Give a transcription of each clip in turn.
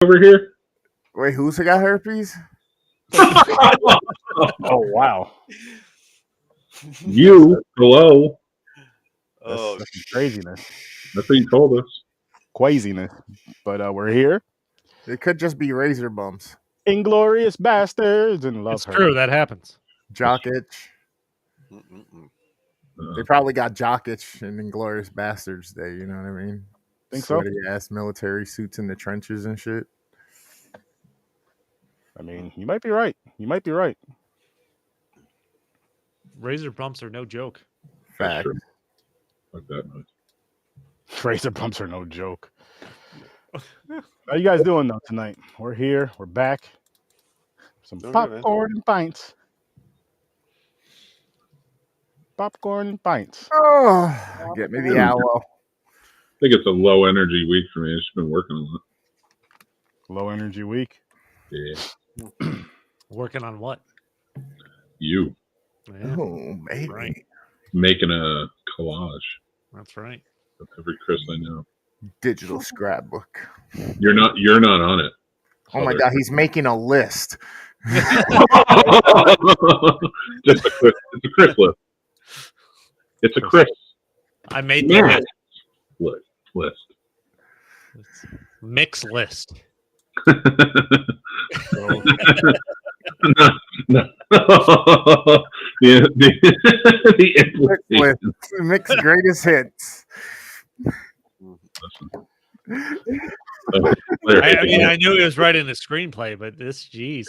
over here? Wait, who's got herpes? Oh wow. You, hello. That's craziness. That's what you told us. Craziness. But we're here. It could just be razor bumps. Inglourious Basterds and love It's her. true. That happens. Jock itch. They probably got jock itch in Inglourious Basterds Day, you know what I mean? Think so? Sweaty ass military suits in the trenches and shit. I mean, you might be right. You might be right. Razor bumps are no joke. Fact. Like that much. Razor bumps are no joke. How you guys doing though tonight? We're here. We're back. Some popcorn and pints. Popcorn and pints. Oh, get me the aloe. I think it's a low energy week for me. I've just been working a lot. Low energy week. Yeah. Working on what? You. Yeah, Oh, maybe. right. Making a collage That's right. of every Chris I know. Digital scrapbook. You're not on it. Oh my god, he's making a list. Just a Chris. It's a Chris list. It's a Chris I made the list. mix list. No. the implication. Mick's greatest hits. I mean, I knew he was writing the screenplay, but this, geez.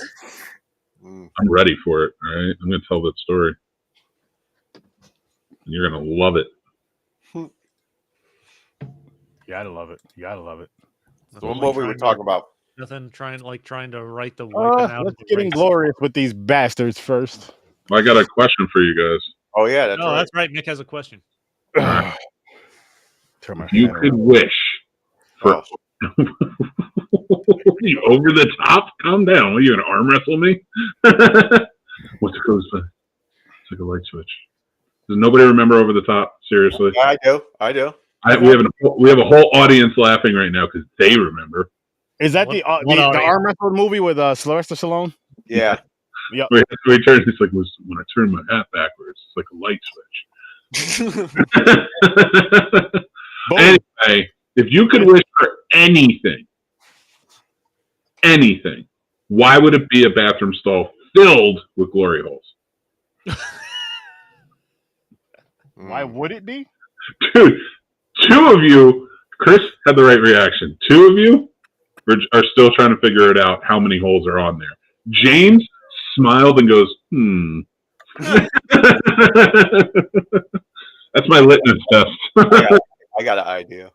I'm ready for it. All right, I'm going to tell that story. You're going to love it. You gotta love it. You gotta love it. So what movie we talking about? Nothing trying to write the wiping out. Let's get Inglourious with these bastards first. I got a question for you guys. Oh yeah, that's right. That's right. Mick has a question. If you could wish for you over the top, calm down. Are you gonna arm wrestle me? What's it called? It's like a light switch. Does nobody remember over the top? Seriously, I do. We have a whole audience laughing right now because they remember. Is that the arm wrestle movie with Sylvester Stallone? Yeah. Yep. We turn. It's like when I turn my hat backwards, it's like a light switch. Anyway, if you could wish for anything, why would it be a bathroom stall filled with glory holes? Why would it be? Dude, two of you, Chris had the right reaction. Two of you are still trying to figure it out how many holes are on there. James smiled and goes, That's my litmus test. I got an idea.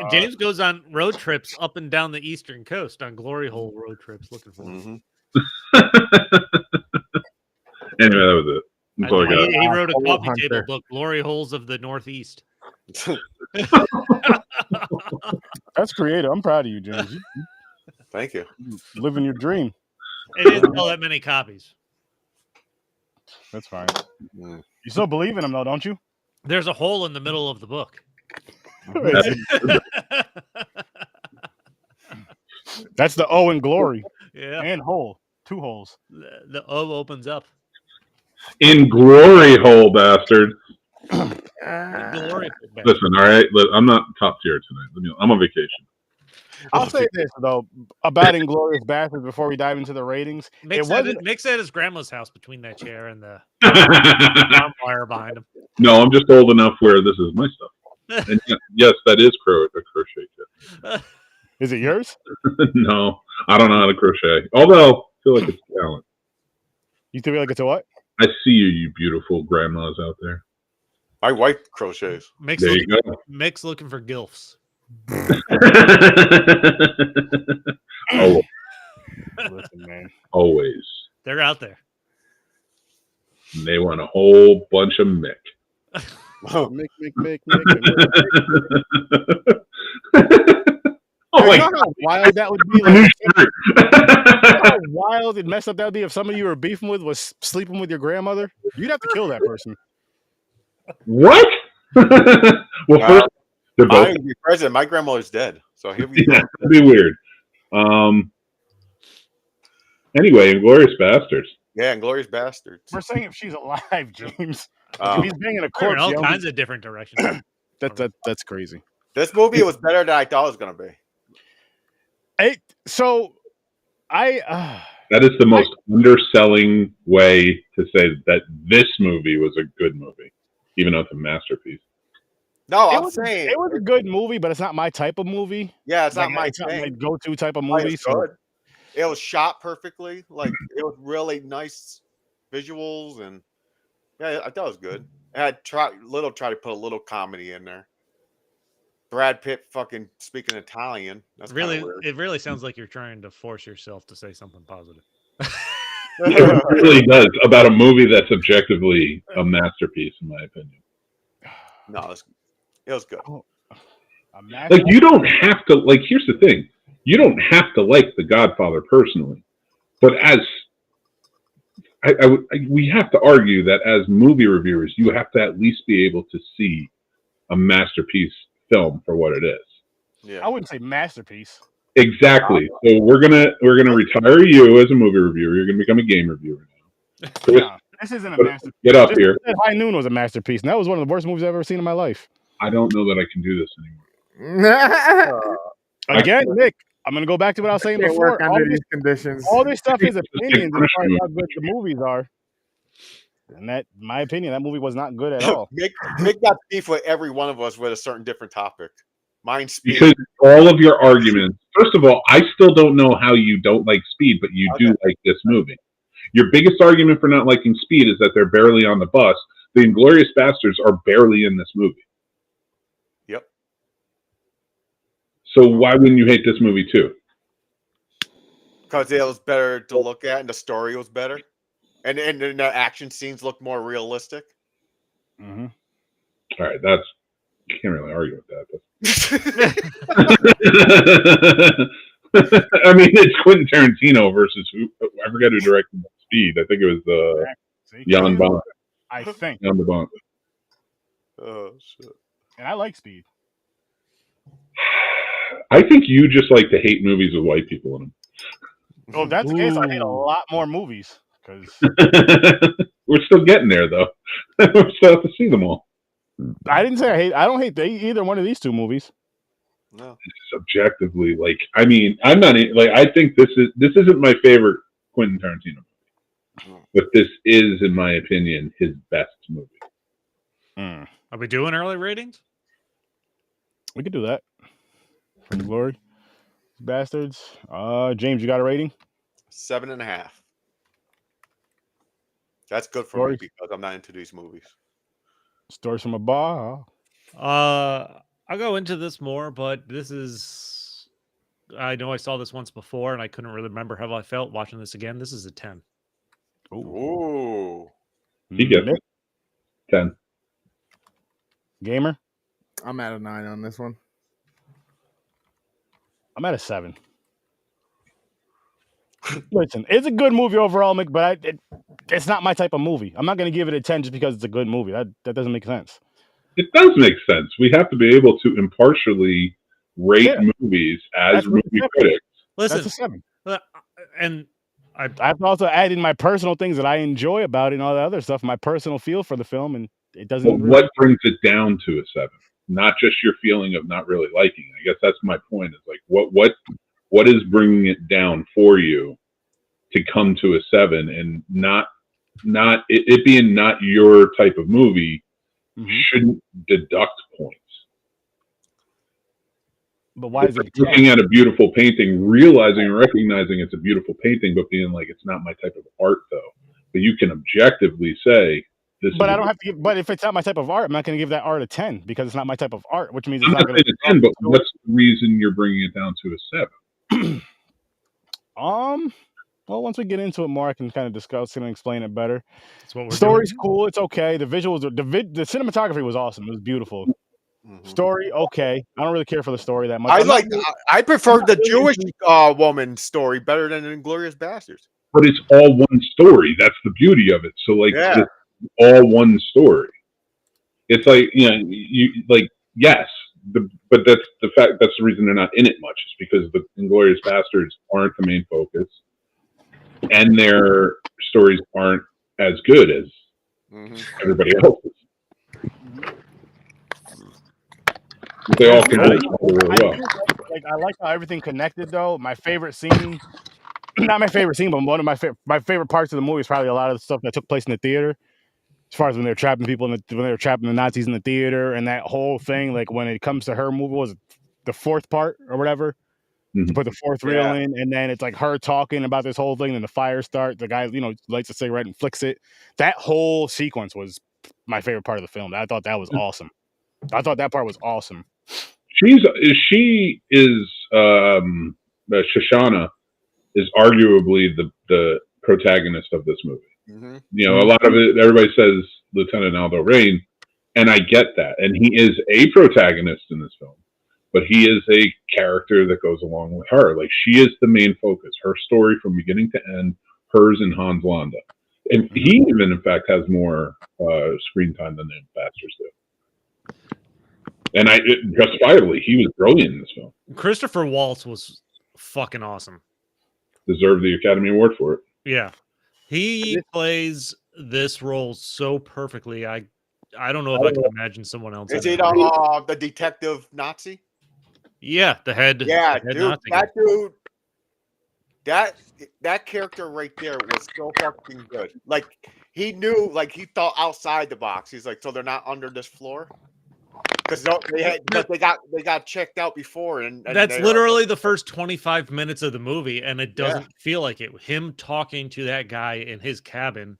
James goes on road trips up and down the eastern coast on glory hole road trips looking for them. Anyway, that was it. That's all I got. He wrote a coffee table book, Glory Holes of the Northeast. That's creative. I'm proud of you, James. Thank you. Living your dream. It didn't sell that many copies. That's fine. You still believe in him, though, don't you? There's a hole in the middle of the book. That's the O in glory. Yeah. And hole. 2 holes. The O opens up. In glory hole, bastard. Glory. Listen, all right. I'm not top tier tonight. I'm on vacation. I'll say this, though, about Inglourious Basterds before we dive into the ratings. Mick said his grandma's house between that chair and the arm wire behind him. No, I'm just old enough where this is my stuff. And yes, that is a crochet kit. Is it yours? No, I don't know how to crochet. Although, I feel like it's talent. You feel like it's a what? I see you beautiful grandmas out there. My wife crochets. Mick's looking for gilfs. Oh, listen, man. Always. They're out there. And they want a whole bunch of Mick. Mick. Oh my God. How wild that would be. Like, how wild and messed up that would be if somebody you were beefing with was sleeping with your grandmother. You'd have to kill that person. What? Well, They're both. I would be president. My grandmother's dead, so here we go. Yeah, that'd be weird. Anyway, Inglourious Basterds. Yeah, Inglourious Basterds. We're saying if she's alive, James. If he's banging a We're in corpse, all you know, kinds of different directions. that's crazy. This movie was better than I thought it was going to be. That is the most underselling way to say that this movie was a good movie, even though it's a masterpiece. No, I'm saying it was a good movie, but it's not my type of movie. Yeah, it's Like, not my it's not my thing. go-to type of It movie. was So good. It was shot perfectly. Like it was really nice visuals, and yeah, I thought it was good. I had try to put a little comedy in there. Brad Pitt fucking speaking Italian. That's Really, weird. it really sounds like you're trying to force yourself to say something positive. It really does about a movie that's objectively a masterpiece, in my opinion. No, it was good. Like you don't have to like. Here's the thing: you don't have to like The Godfather personally, but as we have to argue that as movie reviewers, you have to at least be able to see a masterpiece film for what it is. Yeah, I wouldn't say masterpiece. Exactly. So we're gonna retire you as a movie reviewer. You're gonna become a game reviewer now. Chris, No, this isn't a masterpiece. get up Just here. said High Noon was a masterpiece, and that was one of the worst movies I've ever seen in my life. I don't know that I can do this anymore. Again, Mick, I'm gonna go back to what I was saying Can't before. work under these conditions. All this stuff is opinions as far as punishment. how good the movies are. And that, in my opinion, that movie was not good at all. Mick got beef with every one of us with a certain different topic. Mine's speed. Because all of your arguments, first of all, I still don't know how you don't like Speed, but you do like this movie. Your biggest argument for not liking Speed is that they're barely on the bus. The Inglourious Basterds are barely in this movie. Yep. So why wouldn't you hate this movie too? Because it was better to look at, and the story was better, and the action scenes looked more realistic. Mm-hmm. All right, can't really argue with that. I mean, it's Quentin Tarantino versus I forget who directed Speed. I think it was Jan Bond. I think. Jan de Bont. Oh shit! And I like Speed. I think you just like to hate movies with white people in them. Oh, if that's the case, I hate a lot more movies. Because we're still getting there, though. We still have to see them all. I didn't say I hate. I don't hate either one of these two movies. No, Subjectively, like I mean, I'm not like I think this isn't my favorite Quentin Tarantino movie, but this is, in my opinion, his best movie. Are we doing early ratings? We could do that. For the glory, Bastards. James, you got a rating? 7.5. That's good for Glory. me because I'm not into these movies. Stories from a bar. I'll go into this more, but this is. I know I saw this once before, and I couldn't really remember how I felt watching this again. This is a 10. Ooh. He gets Mick, 10. Gamer. I'm at a 9 on this one. I'm at a 7. Listen, it's a good movie overall, Mick, but it's not my type of movie. I'm not going to give it a 10 just because it's a good movie. That doesn't make sense. It does make sense. We have to be able to impartially rate movies as movie critics. That's a Listen, 7. and I've also added my personal things that I enjoy about it and all that other stuff, my personal feel for the film, and it doesn't. But what brings it down to a 7? Not just your feeling of not really liking it. I guess that's my point. Is like what is bringing it down for you to come to a 7, and not it being not your type of movie shouldn't deduct points. But why is it looking at a beautiful painting, realizing and recognizing it's a beautiful painting, but being like it's not my type of art though? But you can objectively say this. But I don't have to give. But if it's not my type of art, I'm not going to give that art a 10 because it's not my type of art, which means it's I'm not going to be a 10. But what's the reason you're bringing it down to a 7? Well, once we get into it more, I can kind of discuss it and explain it better. that's what we're Story's doing. cool. It's okay. The visuals, the cinematography was awesome. It was beautiful. Story, okay. I don't really care for the story that much. I prefer the Jewish woman story better than Inglourious Basterds. But it's all one story. That's the beauty of it. So like, Yeah. it's all one story. It's like, you know, you like, yes, but that's the fact. That's the reason they're not in it much, is because the Inglourious Basterds aren't the main focus, and their stories aren't as good as everybody else's. But they all converge really well. I like how everything connected though. My favorite scene, not my favorite scene, but one of my favorite parts of the movie is probably a lot of the stuff that took place in the theater. As far as when they're trapping people, when they were trapping the Nazis in the theater, and that whole thing, like when it comes to her movie, was it the fourth part or whatever? To put the fourth reel in, and then it's like her talking about this whole thing, and the fire starts. The guy, lights a cigarette and flicks it. That whole sequence was my favorite part of the film. I thought that was awesome. I thought that part was awesome. Shoshana is arguably the protagonist of this movie. A lot of it, everybody says Lieutenant Aldo Rain, and I get that, and he is a protagonist in this film, but he is a character that goes along with her. Like, she is the main focus. Her story from beginning to end, hers and Hans Landa, and he even, in fact, has more screen time than the Bastards do. And justifiably, he was brilliant in this film. Christopher Waltz was fucking awesome. Deserved the Academy Award for it. Yeah. He plays this role so perfectly. I don't know if I can imagine someone else. Is it the detective Nazi? Yeah, the head. Yeah, the head dude, Nazi that dude. That character right there was so fucking good. Like, he knew, like, he thought outside the box. He's like, so they're not under this floor? Because they got checked out before, and that's literally the first 25 minutes of the movie, and it doesn't feel like it. Him talking to that guy in his cabin,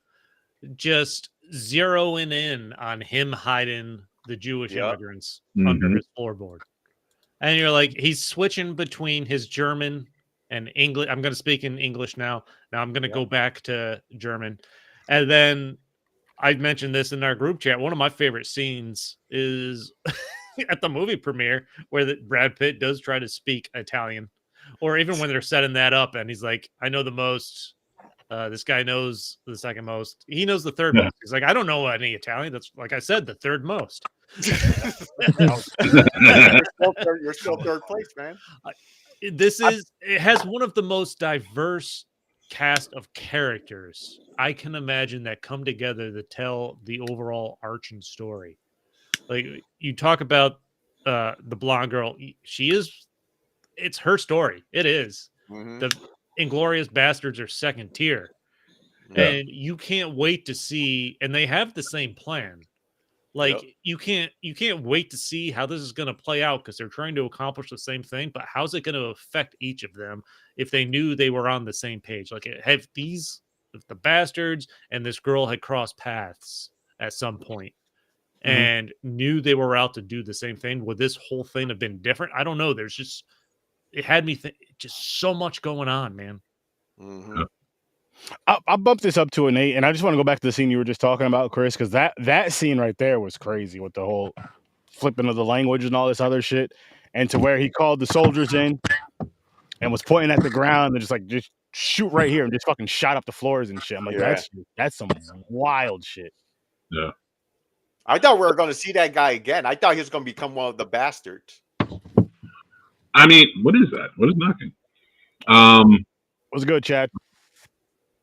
just zeroing in on him hiding the Jewish immigrants under his floorboard, and you're like, he's switching between his German and English. I'm going to speak in English now. Now I'm going to go back to German, and then. I mentioned this in our group chat. One of my favorite scenes is at the movie premiere where Brad Pitt does try to speak Italian, or even when they're setting that up and he's like, I know the most. This guy knows the second most. He knows the third most. He's like, I don't know any Italian. That's, like I said, the third most. You're still third place, man. It has one of the most diverse cast of characters I can imagine that come together to tell the overall arching story. Like, you talk about the blonde girl, it's her story. It is. The Inglourious Basterds are second tier, and you can't wait to see. And they have the same plan. Like, you can't wait to see how this is going to play out, because they're trying to accomplish the same thing. But how's it going to affect each of them if they knew they were on the same page? Like, if the Bastards and this girl had crossed paths at some point and knew they were out to do the same thing, would this whole thing have been different? I don't know. It had me just so much going on, man. I'll bump this up to an 8, and I just want to go back to the scene you were just talking about, Chris, because that scene right there was crazy with the whole flipping of the language and all this other shit, and to where he called the soldiers in and was pointing at the ground and just shoot right here, and just fucking shot up the floors and shit. I'm like, that's some wild shit. Yeah. I thought we were going to see that guy again. I thought he was going to become one of the bastards. I mean, what is that? What is knocking? Was good, Chad.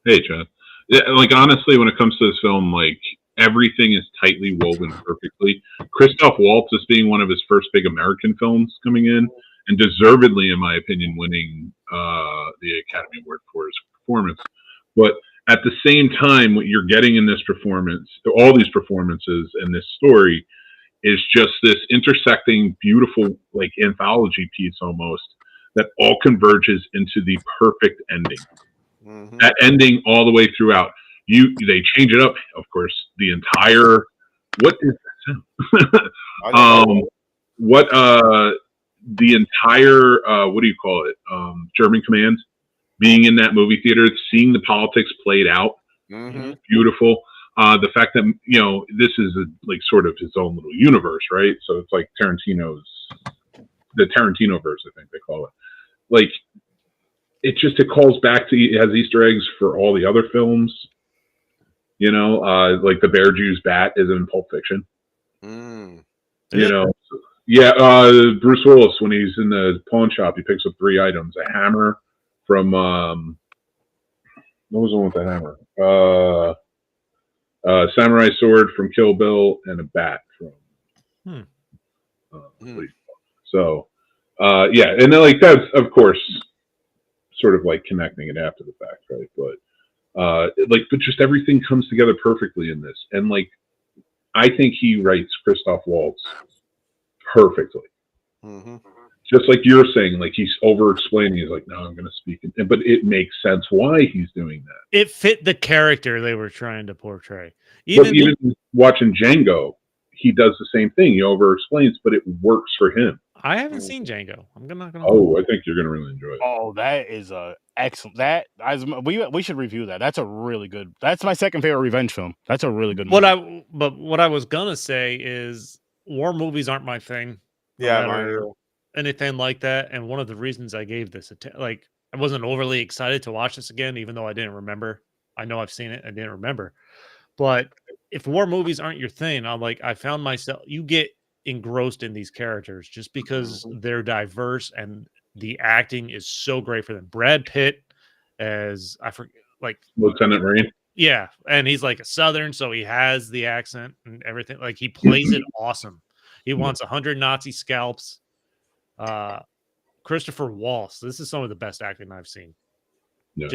Hey, Chad. Yeah, like, honestly, when it comes to this film, like, everything is tightly woven perfectly. Christoph Waltz is being one of his first big American films coming in, and deservedly, in my opinion, winning the Academy Award for his performance. But at the same time, what you're getting in this performance, all these performances and this story, is just this intersecting, beautiful, like, anthology piece almost, that all converges into the perfect ending. That ending all the way throughout. They change it up, of course. The entire what is that sound? The entire what do you call it? German command being in that movie theater, seeing the politics played out, beautiful. The fact that this is like sort of his own little universe, right? So it's like the Tarantino verse, I think they call it. Like, it calls back to, it has Easter eggs for all the other films, like the Bear Jew's bat is in Pulp Fiction, Yeah, Bruce Willis, when he's in the pawn shop, he picks up 3 items: a hammer from what was the one with the hammer? Samurai sword from Kill Bill, and a bat from. So, yeah, and then, like, that's of course sort of like connecting it after the fact, right? But just everything comes together perfectly in this, and like I think he writes Christoph Waltz perfectly. Mm-hmm. Just like you're saying, like he's over-explaining. He's like, "No, I'm going to speak," but it makes sense why he's doing that. It fit the character they were trying to portray. Even watching Django, he does the same thing. He over-explains, but it works for him. I haven't seen Django. I'm not gonna. Oh, I think you're going to really enjoy it. Oh, that is a excellent. We should review that. That's a really good. That's my second favorite revenge film. That's a really good movie. What I was gonna say is war movies aren't my thing. Yeah, anything like that. And one of the reasons I gave this I wasn't overly excited to watch this again, even though I didn't remember. I know I've seen it. I didn't remember. But if war movies aren't your thing, I found myself, you get engrossed in these characters just because they're diverse and the acting is so great for them. Brad Pitt as Lieutenant Rain. Yeah, and he's like a Southern, so he has the accent and everything. Like he plays it awesome. He wants 100 Nazi scalps. Christopher Waltz. This is some of the best acting I've seen. Yeah.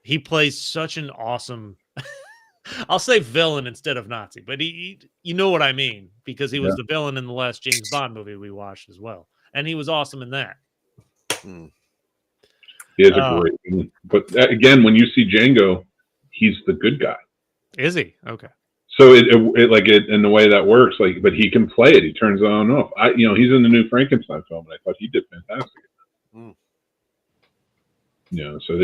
He plays such an awesome. I'll say villain instead of Nazi, but you know what I mean, because he was the villain in the last James Bond movie we watched as well, and he was awesome in that. He is a great. But again, when you see Django, he's the good guy. Is he? Okay. So it in the way that works, like, but he can play it. He turns it on and off. He's in the new Frankenstein film, and I thought he did fantastic. So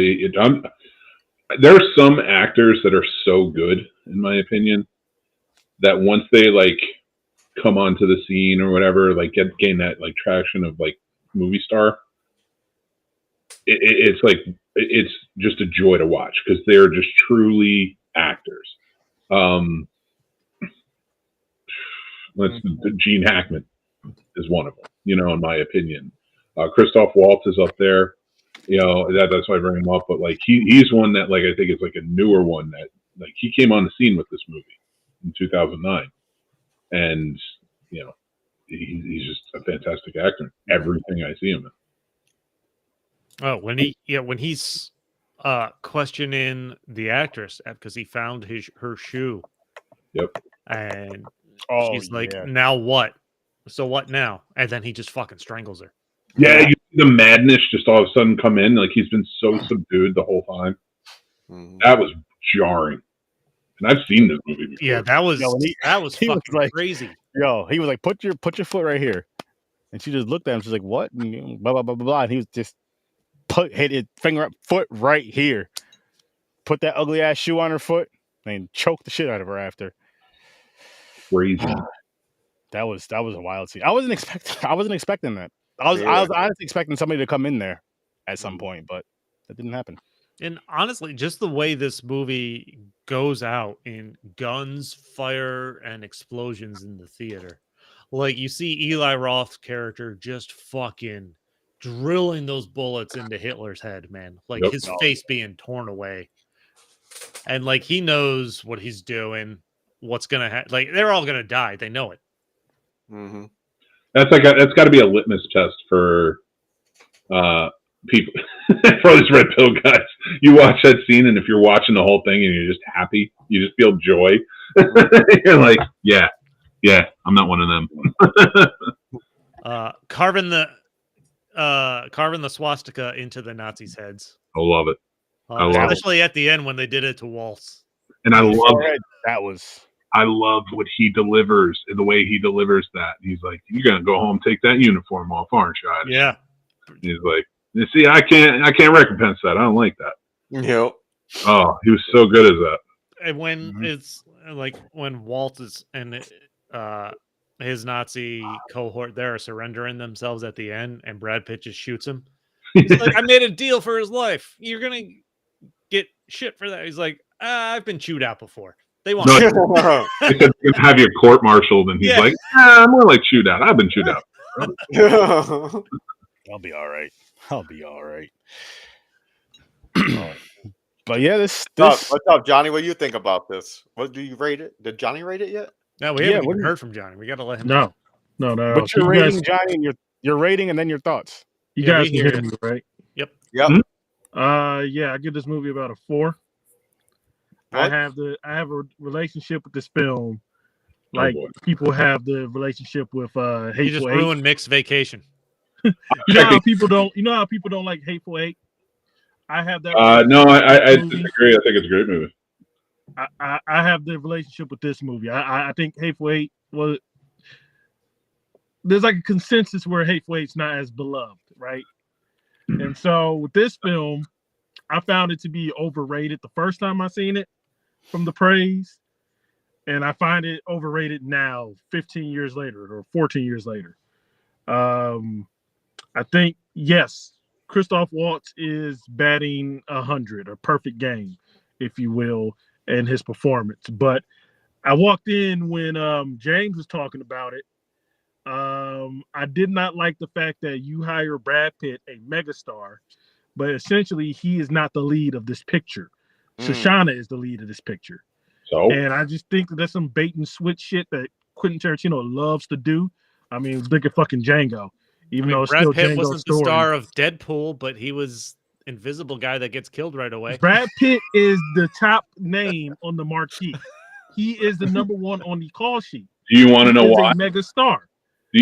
there are some actors that are so good, in my opinion, that once they like come onto the scene or whatever, like gain that like traction of like movie star, it's like it's just a joy to watch because they're just truly actors. Gene Hackman is one of them, in my opinion. Christoph Waltz is up there. That's why I bring him up. But like he's one that like I think is like a newer one that like he came on the scene with this movie in 2009, and he's just a fantastic actor. Everything I see him in. Oh, when he's questioning the actress because he found her shoe. Yep. And she's like, now what? So what now? And then he just fucking strangles her. Yeah, you see the madness just all of a sudden come in. Like he's been so subdued the whole time. That was jarring. And I've seen this movie before. Yeah, that was fucking like, crazy. He was like, put your foot right here. And she just looked at him. She's like, what? And blah, blah, blah, blah, blah. And he was just hit his finger up, foot right here. Put that ugly ass shoe on her foot and choked the shit out of her after. Crazy. That was a wild scene. I wasn't expecting that. I was honestly expecting somebody to come in there at some point, but that didn't happen. And honestly, just the way this movie goes out in guns, fire, and explosions in the theater. Like you see Eli Roth's character just fucking drilling those bullets into Hitler's head, man. Like his face being torn away. And like he knows what he's doing, what's gonna happen. Like they're all gonna die. They know it. That's got to be a litmus test for people, for these red pill guys. You watch that scene, and if you're watching the whole thing and you're just happy, you just feel joy. You're like, yeah, I'm not one of them. Carving the swastika into the Nazis' heads. I love it. Especially at the end when they did it to Waltz. And I love it. I love what he delivers, the way he delivers that. He's like, "You're gonna go home, take that uniform off, aren't you?" Yeah. He's like, "You see, I can't recompense that. I don't like that." Yep. Oh, he was so good as that. And when it's like when Waltz and his Nazi cohort there are surrendering themselves at the end, and Brad Pitt just shoots him. He's like, "I made a deal for his life. You're gonna get shit for that." He's like, "I've been chewed out before." They want have your court-martialed, and he's like, "I'm more like chewed out. I've been chewed out." I'll be all right. I'll be all right. But yeah, this What's up, Johnny? What do you think about this? What do you rate it? Did Johnny rate it yet? No, we haven't even heard from Johnny. We got to let him. No. What's your rating, Johnny? And your rating, and then your thoughts. You guys can hear me, right? Yep. Yep. Yeah, I give this movie about a 4. What? I have a relationship with this film, like people have the relationship with Hateful You just Eight. ruined Mick's vacation. You know how people don't like Hateful Eight. I have that. No, I disagree. I think it's a great movie. I have the relationship with this movie. I think Hateful Eight was. There's like a consensus where Hateful Eight's not as beloved, right? And so with this film, I found it to be overrated the first time I seen it from the praise, and I find it overrated now, 15 years later or 14 years later. I think yes, Christoph Waltz is batting 100, a perfect game, if you will, in his performance. But I walked in when James was talking about it. I did not like the fact that you hire Brad Pitt, a megastar, but essentially he is not the lead of this picture. Shoshana is the lead of this picture. So, and I just think that that's some bait and switch shit that Quentin Tarantino loves to do. I mean, look at fucking Django. Even though it's Brad still Pitt Django's wasn't story. the star of Deadpool, but he was invisible guy that gets killed right away. Brad Pitt is the top name on the marquee. He is the number one on the call sheet. Do you want to know why? A mega star.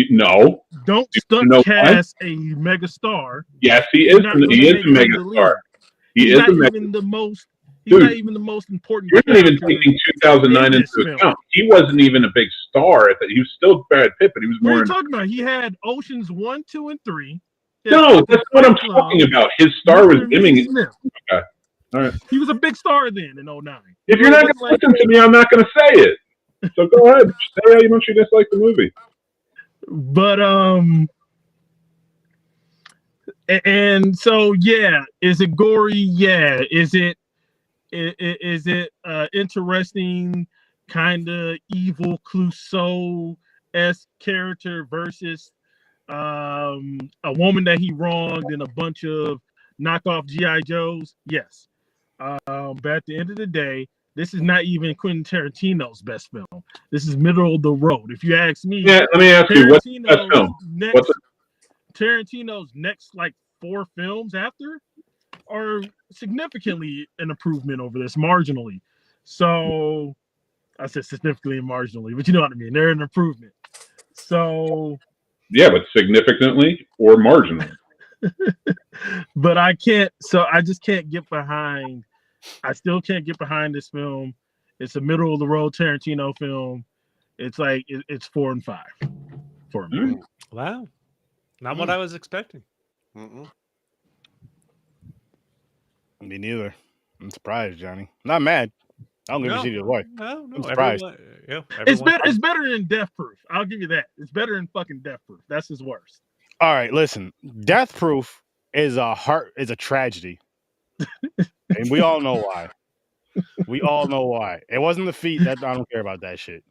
No. Don't stunt cast a mega star. Yes, he is. He is a mega star. He is not a mega. even the most. He's Dude, not even the most important. You're not even taking 2009 into account. He wasn't even a big star at that. He was still Brad Pitt, but he was more. What are you talking about? He had Oceans 1, 2, and 3. No, that's what I'm talking about. His star was giving it. Okay. All right. He was a big star then in 09. If you're not going to listen to me, I'm not going to say it. So go ahead. Say how much you dislike the movie. But and so yeah, is it gory? Yeah. Is it interesting, kind of evil Clouseau-esque character versus a woman that he wronged and a bunch of knockoff G.I. Joes? Yes. But at the end of the day, this is not even Quentin Tarantino's best film. This is middle of the road. If you ask me, yeah, let me ask you, what's the best film? Tarantino's next like 4 films after are significantly an improvement over this, marginally. So I said significantly and marginally, but you know what I mean. They're an improvement. So yeah, but significantly or marginally. But I can't. So I just can't get behind. I still can't get behind this film. It's a middle of the road Tarantino film. It's like it's 4 and 5 for me. Wow, not what I was expecting. Me neither. I'm surprised, Johnny. Not mad. I don't give a shit either way. No, I'm surprised. It's better than Death Proof. I'll give you that. It's better than fucking Death Proof. That's his worst. All right, listen. Death Proof is a tragedy. And we all know why. We all know why. It wasn't the feet. That I don't care about that shit.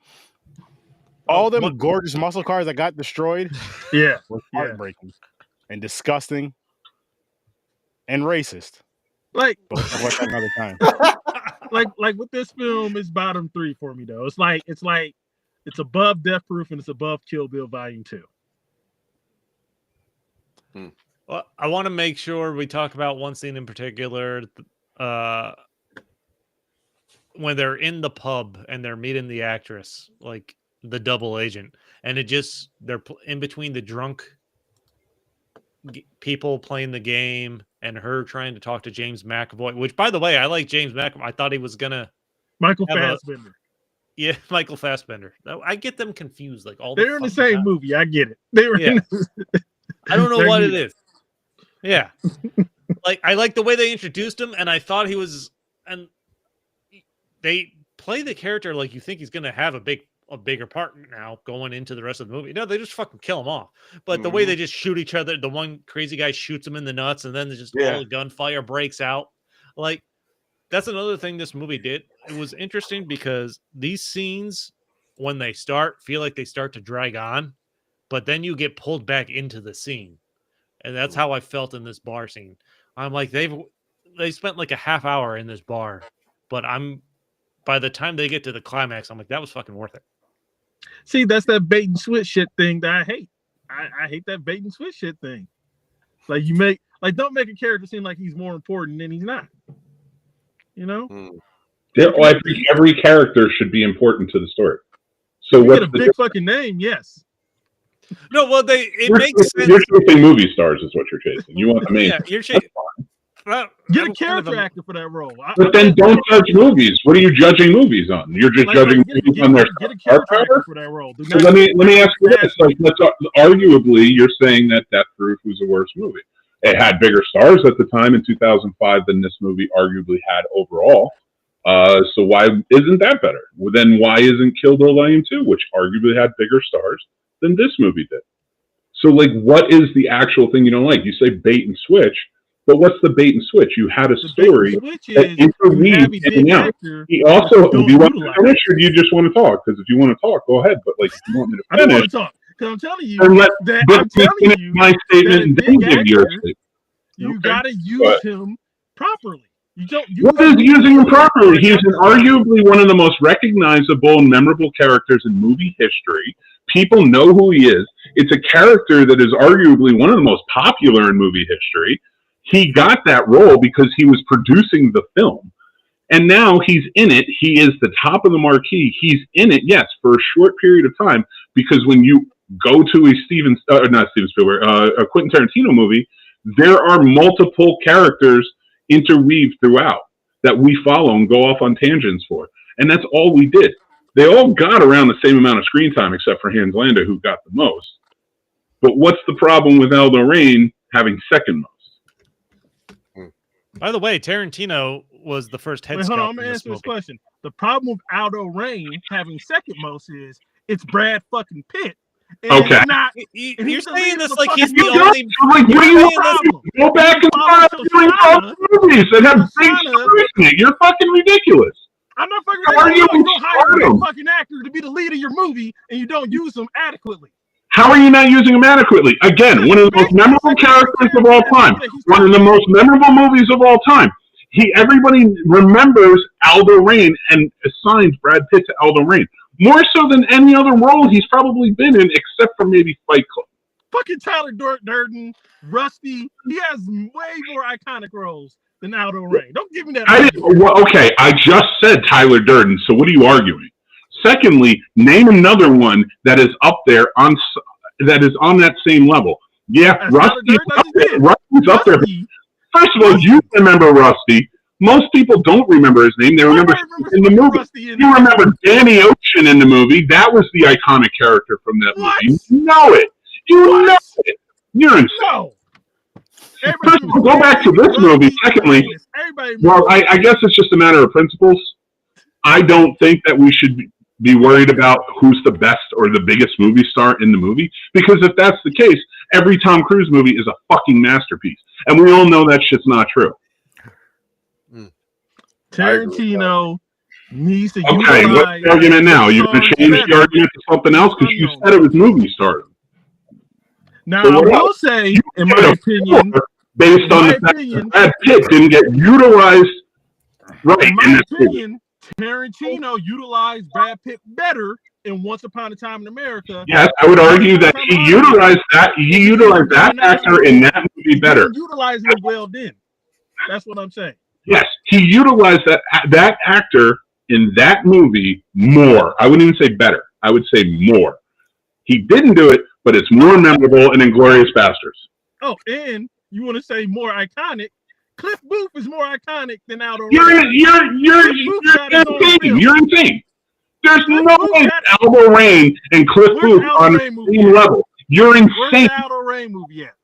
All them gorgeous muscle cars that got destroyed, was heartbreaking and disgusting and racist. Like, but we'll talk about that another time. like with this film, it's bottom 3 for me though. It's above Death Proof and it's above Kill Bill Volume 2. Well, I want to make sure we talk about one scene in particular. When they're in the pub and they're meeting the actress, like the double agent, and they're in between the drunk people playing the game and her trying to talk to James McAvoy, which, by the way, I like James McAvoy. I thought he was gonna Michael Fassbender. Yeah, Michael Fassbender. I get them confused. Like they're in the same movie. I get it. They were. Yeah. I don't know what it is. Yeah, like I like the way they introduced him, and I thought he was, and they play the character like you think he's gonna have a bigger part now going into the rest of the movie. No, they just fucking kill him off. But the way they just shoot each other, the one crazy guy shoots him in the nuts, and then all the gunfire breaks out. Like, that's another thing this movie did. It was interesting because these scenes, when they start, feel like they start to drag on. but then you get pulled back into the scene. And that's how I felt in this bar scene. I'm like, they spent like a half hour in this bar, but by the time they get to the climax, I'm like, that was fucking worth it. See, that's that bait and switch shit thing that I hate. I hate that bait and switch shit thing. Like don't make a character seem like he's more important than he's not. You know? I think every character should be important to the story. So you what's get a big fucking name, yes. No, well, it makes sense. You're chasing movie stars, is what you're chasing. You want the main. Yeah, you're chasing. Get a character actor for that role. But then don't judge movies. What are you judging movies on? You're just judging movies on their get a character actor for that role. So let me ask you this: arguably, you're saying that Death Proof was a worse movie. It had bigger stars at the time in 2005 than this movie arguably had overall. So why isn't that better? Well, then why isn't Kill Bill Volume 2, which arguably had bigger stars than this movie did? So like, what is the actual thing you don't like? You say bait and switch, but what's the bait and switch? You had a story that interweaved in and out. He also, do you want to finish or do you just want to talk? Because if you want to talk, go ahead. But like, if you want me to finish, I don't want to talk. Because I'm telling you, my statement and then give your statement. You gotta use him properly. What is using him properly? He's arguably one of the most recognizable and memorable characters in movie history. People know who he is. It's a character that is arguably one of the most popular in movie history. He got that role because he was producing the film. And now he's in it. He is the top of the marquee. He's in it, yes, for a short period of time. Because when you go to a Quentin Tarantino movie, there are multiple characters interweaved throughout that we follow and go off on tangents for. And that's all we did. They all got around the same amount of screen time except for Hans Landa, who got the most. But what's the problem with Aldo Rain having second most? By the way, Tarantino was the first head. Hold on, I'm gonna answer this question. The problem with Aldo Rain having second most is it's Brad fucking Pitt. Okay. You're saying this like he's the only. Like, what do you want? Go back and start doing all movies that have big stars in it. You're fucking ridiculous. I'm not fucking ridiculous. You don't hire a fucking actor to be the lead of your movie and you don't use them adequately. How are you not using him adequately? Again, one of the most memorable characters of all time. One of the most memorable movies of all time. Everybody remembers Aldo Rain and assigns Brad Pitt to Aldo Rain. More so than any other role he's probably been in, except for maybe Fight Club. Fucking Tyler Durden, Rusty. He has way more iconic roles than Aldo Rain. Don't give me that. Okay, I just said Tyler Durden, so what are you arguing? Secondly, name another one that is up there that is on that same level. Yeah, Rusty's up there. First of all, you remember Rusty. Most people don't remember his name. They remember in the movie. You remember Danny Ocean in the movie. That was the iconic character from that movie. You know it. You know it. You're insane. No. First of all, go back to this movie. Secondly, well, I guess it's just a matter of principles. I don't think that we should be worried about who's the best or the biggest movie star in the movie. Because if that's the case, every Tom Cruise movie is a fucking masterpiece. And we all know that shit's not true. Tarantino needs to utilize... what's the argument now? You're going to change the argument to something else because you said it was movie stardom. Now, so I will say, in my opinion... Based on the fact that Brad Pitt didn't get utilized right. In my opinion, Tarantino utilized Brad Pitt better in Once Upon a Time in America. Yes, I would argue that he utilized that actor in that movie better. Utilizing him well then. That's what I'm saying. Yes, he utilized that actor in that movie more. I wouldn't even say better. I would say more. He didn't do it, but it's more memorable in Inglourious Basterds. Oh, and you want to say more iconic? Cliff Booth is more iconic than Aldo Rain. You're insane. You're insane. There's no way Aldo Rain and Cliff Booth on the same level. You're insane. Where's the Aldo Rain movie yet?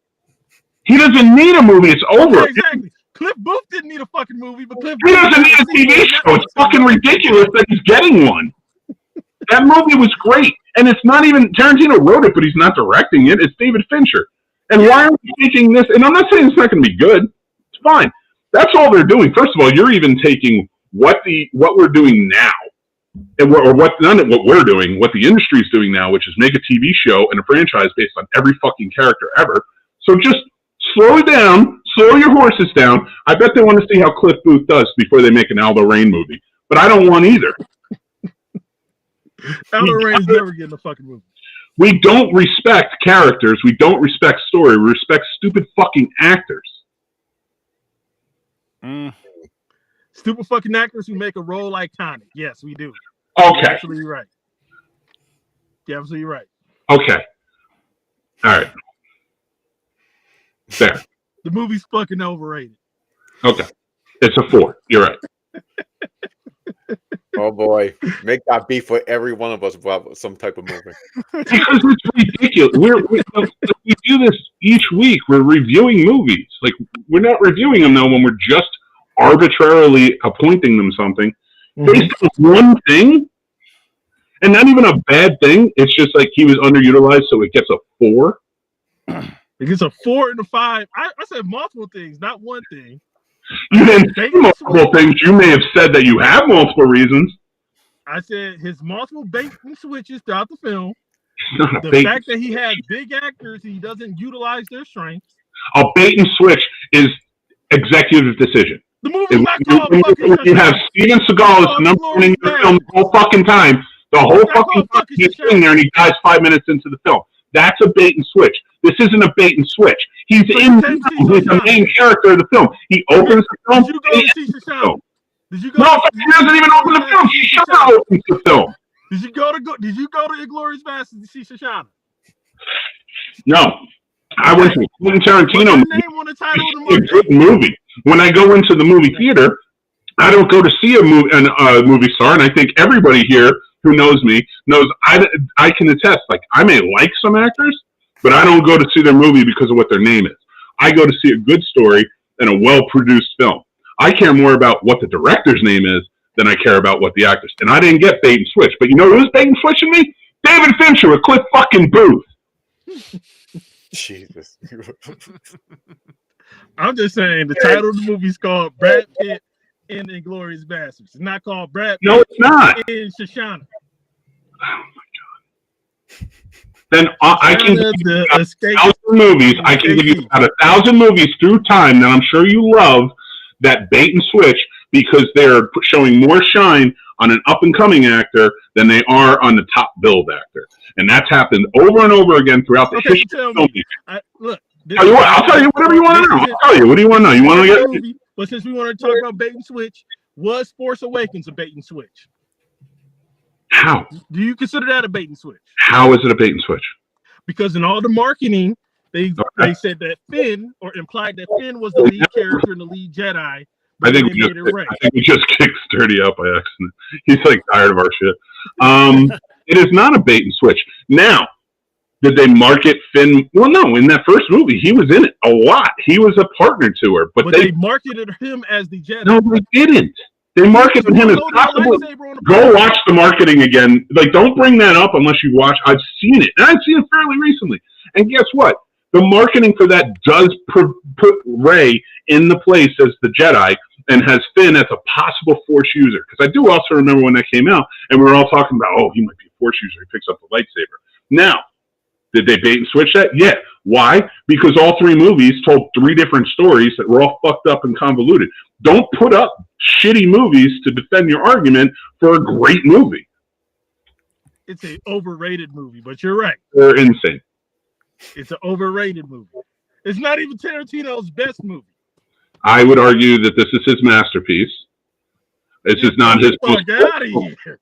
He doesn't need a movie. It's over. Okay, exactly. Cliff Booth didn't need a fucking movie, but Cliff He doesn't need a TV show. It's fucking ridiculous that he's getting one. That movie was great. And it's not even, Tarantino wrote it, but he's not directing it. It's David Fincher. And why are we taking this? And I'm not saying it's not going to be good. It's fine. That's all they're doing. First of all, you're even taking what we're doing now or what we're doing, what the industry's doing now, which is make a TV show and a franchise based on every fucking character ever. So just slow it down, slow your horses down. I bet they want to see how Cliff Booth does before they make an Aldo Rain movie. But I don't want either. Aldo Rain's never getting a fucking movie. We don't respect characters. We don't respect story. We respect stupid fucking actors. Stupid fucking actors who make a role iconic. Yes, we do. Okay. You're absolutely right. You're absolutely right. Okay. All right. There. The movie's fucking overrated. Okay. It's a 4. You're right. Oh boy, Mick got beef with every one of us about some type of movie. Because it's ridiculous. We do this each week. We're reviewing movies. Like, we're not reviewing them, though, when we're just arbitrarily appointing them something based on one thing. And not even a bad thing. It's just like he was underutilized, so it gets a 4. It gets a 4 and a 5. I said multiple things, not one thing. You didn't say multiple things. You may have said that you have multiple reasons. I said his multiple bait and switches throughout the film. Not The fact that he has big actors, he doesn't utilize their strengths. A bait and switch is executive decision. The movie's not called When you have Steven Seagal as the number one in the film the whole fucking time, the whole fucking time he's sitting there and he dies 5 minutes into the film. That's a bait and switch. This isn't a bait and switch. He's in the film. He's the main character of the film. He opens the film. Did you go to see Shoshana? Did you go? No, he doesn't even open the film. Shoshana opens the film. Did you go to Inglourious Basterds to see Shoshana? No. I went to Quentin Tarantino What's the name on the title of the movie. A good movie. When I go into the movie theater, I don't go to see a movie star, and I think everybody here who knows me knows I can attest. Like, I may like some actors, but I don't go to see their movie because of what their name is. I go to see a good story and a well-produced film. I care more about what the director's name is than I care about what the actors. And I didn't get bait and switch. But you know who's bait and switching me? David Fincher with Cliff fucking Booth. Jesus. I'm just saying the title of the movie is called Brad Pitt in Inglourious Basterds. It's not called Brad Pitt No, it's not. in Shoshana. Oh my god. Then I can give you about 1,000 movies. I can give you about 1,000 movies through time that I'm sure you love that bait and switch because they're showing more shine on an up and coming actor than they are on the top billed actor, and that's happened over and over again throughout the history of filmmaking. Look, I'll tell you whatever you want to know. I'll tell you. What do you want to know? You want to get? But since we want to talk about bait and switch, was Force Awakens a bait and switch? How? Do you consider that a bait and switch? How is it a bait and switch? Because in all the marketing, they said that Finn, or implied that Finn was the lead character and the lead Jedi. I think we just kicked Sturdy out by accident. He's like tired of our shit. It is not a bait and switch. Now, did they market Finn? Well, no. In that first movie, he was in it a lot. He was a partner to her, but they marketed him as the Jedi. No, they didn't. They marketed him as possible. Go watch the marketing again. Like, don't bring that up unless you watch. I've seen it, and I've seen it fairly recently. And guess what? The marketing for that does put Rey in the place as the Jedi and has Finn as a possible Force user. Because I do also remember when that came out, and we were all talking about, oh, he might be a Force user. He picks up the lightsaber. Now, did they bait and switch that? Yeah. Why? Because all 3 movies told 3 different stories that were all fucked up and convoluted. Don't put up shitty movies to defend your argument for a great movie. It's an overrated movie, but you're right. They're insane. It's an overrated movie. It's not even Tarantino's best movie. I would argue that this is his masterpiece. This is not his most. Get out of here.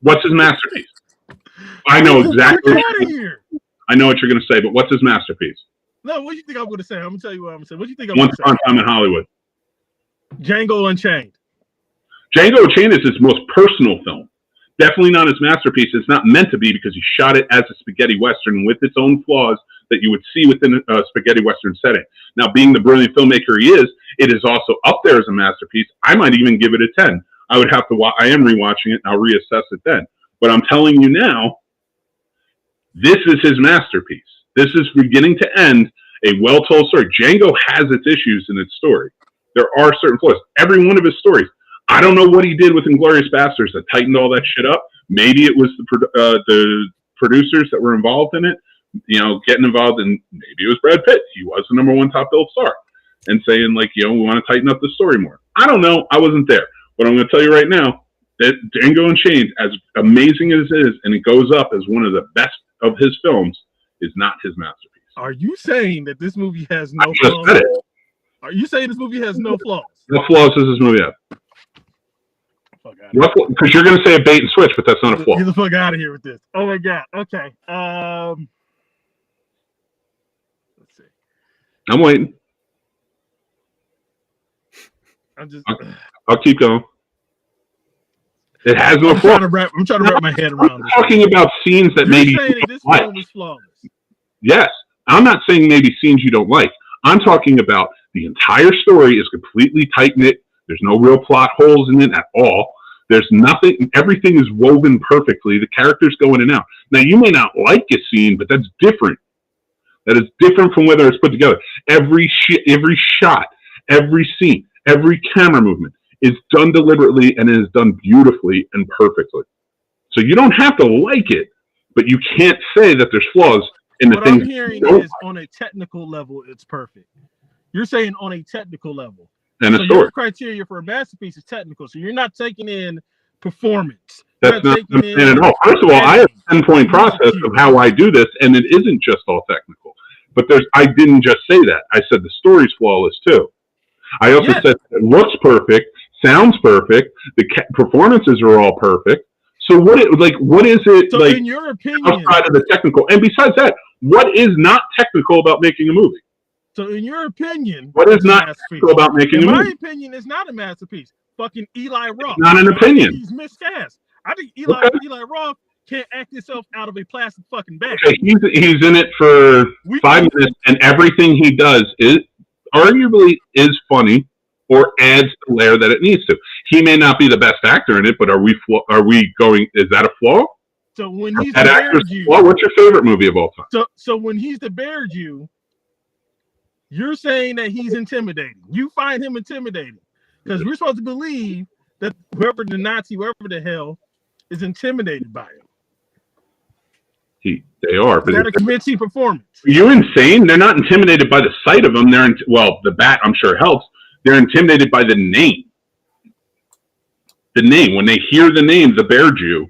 What's his masterpiece? I know exactly. Get out of here. I know what you're going to say, but what's his masterpiece? No, what do you think I'm going to say? I'm going to tell you what I'm going to say. What do you think I'm Once Upon a Time in Hollywood. Django Unchained. Django Unchained is his most personal film. Definitely not his masterpiece. It's not meant to be because he shot it as a spaghetti western with its own flaws that you would see within a spaghetti western setting. Now, being the brilliant filmmaker he is, it is also up there as a masterpiece. I might even give it a 10. I would have to I am rewatching it, and I'll reassess it then. But I'm telling you now, this is his masterpiece. This is beginning to end a well-told story. Django has its issues in its story. There are certain flaws. Every one of his stories. I don't know what he did with Inglourious Basterds that tightened all that shit up. Maybe it was the producers that were involved in it, getting involved, and maybe it was Brad Pitt. He was the #1 top billed star, and saying like, we want to tighten up the story more. I don't know. I wasn't there, but I'm going to tell you right now that Django Unchained, as amazing as it is, and it goes up as one of the best of his films, is not his masterpiece. Are you saying that this movie has no I just flaws? said it. Are you saying this movie has no flaws? What flaws does this movie have? Because you're going to say a bait and switch, but that's not a flaw. Get the fuck out of here with this. Oh my god. Okay. Let's see. I'm waiting. I'll keep going. It has no flaw. I'm trying to wrap my head around this. I'm talking about scenes that maybe saying that this film is flawless. Yes. I'm not saying maybe scenes you don't like. I'm talking about the entire story is completely tight-knit. There's no real plot holes in it at all. There's nothing. Everything is woven perfectly. The characters go in and out. Now, you may not like a scene, but that's different. That is different from whether it's put together. Every shot, every scene, every camera movement is done deliberately and is done beautifully and perfectly. So you don't have to like it, but you can't say that there's flaws in the things. What I'm hearing is on a technical level, it's perfect. You're saying on a technical level. And so your criteria for a masterpiece is technical. So you're not taking in performance. That's not at all. First of all, I have a 10-point process of how I do this, and it isn't just all technical. But I didn't just say that. I said the story's flawless too. I also said it looks perfect, sounds perfect, the performances are all perfect. So what is it so like in your opinion, outside of the technical? And besides that, what is not technical about making a movie? So in your opinion, what is not technical about making a movie? In my opinion, it's not a masterpiece. Fucking Eli Roth. Not an opinion. He's miscast. I think Eli Roth can't act himself out of a plastic fucking bag. Okay, he's in it for 5 minutes, and everything he does is arguably is funny or adds the layer that it needs to. He may not be the best actor in it, but are we going? Is that a flaw? So when he's the Bear Jew, what's your favorite movie of all time? So when he's the Bear Jew, you're saying that he's intimidating. You find him intimidating because we're supposed to believe that whoever the Nazi, whoever the hell, is intimidated by him. They are. But that's a convincing performance. Are you insane? They're not intimidated by the sight of him. The bat, I'm sure, helps. They're intimidated by the name. The name. When they hear the name, the Bear Jew,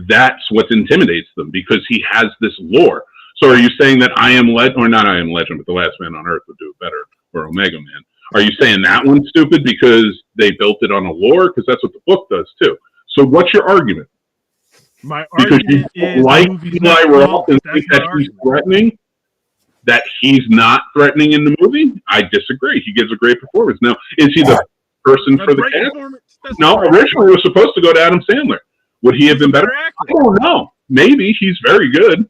that's what intimidates them because he has this lore. So are you saying that I Am Legend, or not I Am Legend, but The Last Man on Earth would do it better, or Omega Man? Are you saying that one's stupid because they built it on a lore? Because that's what the book does too. So what's your argument? My because argument you like Eli Roth and think that he's threatening, that he's not threatening in the movie? I disagree. He gives a great performance. Now, is he the person for the cast? No, originally it was supposed to go to Adam Sandler. Would he have been better? I don't know. Maybe. He's very good.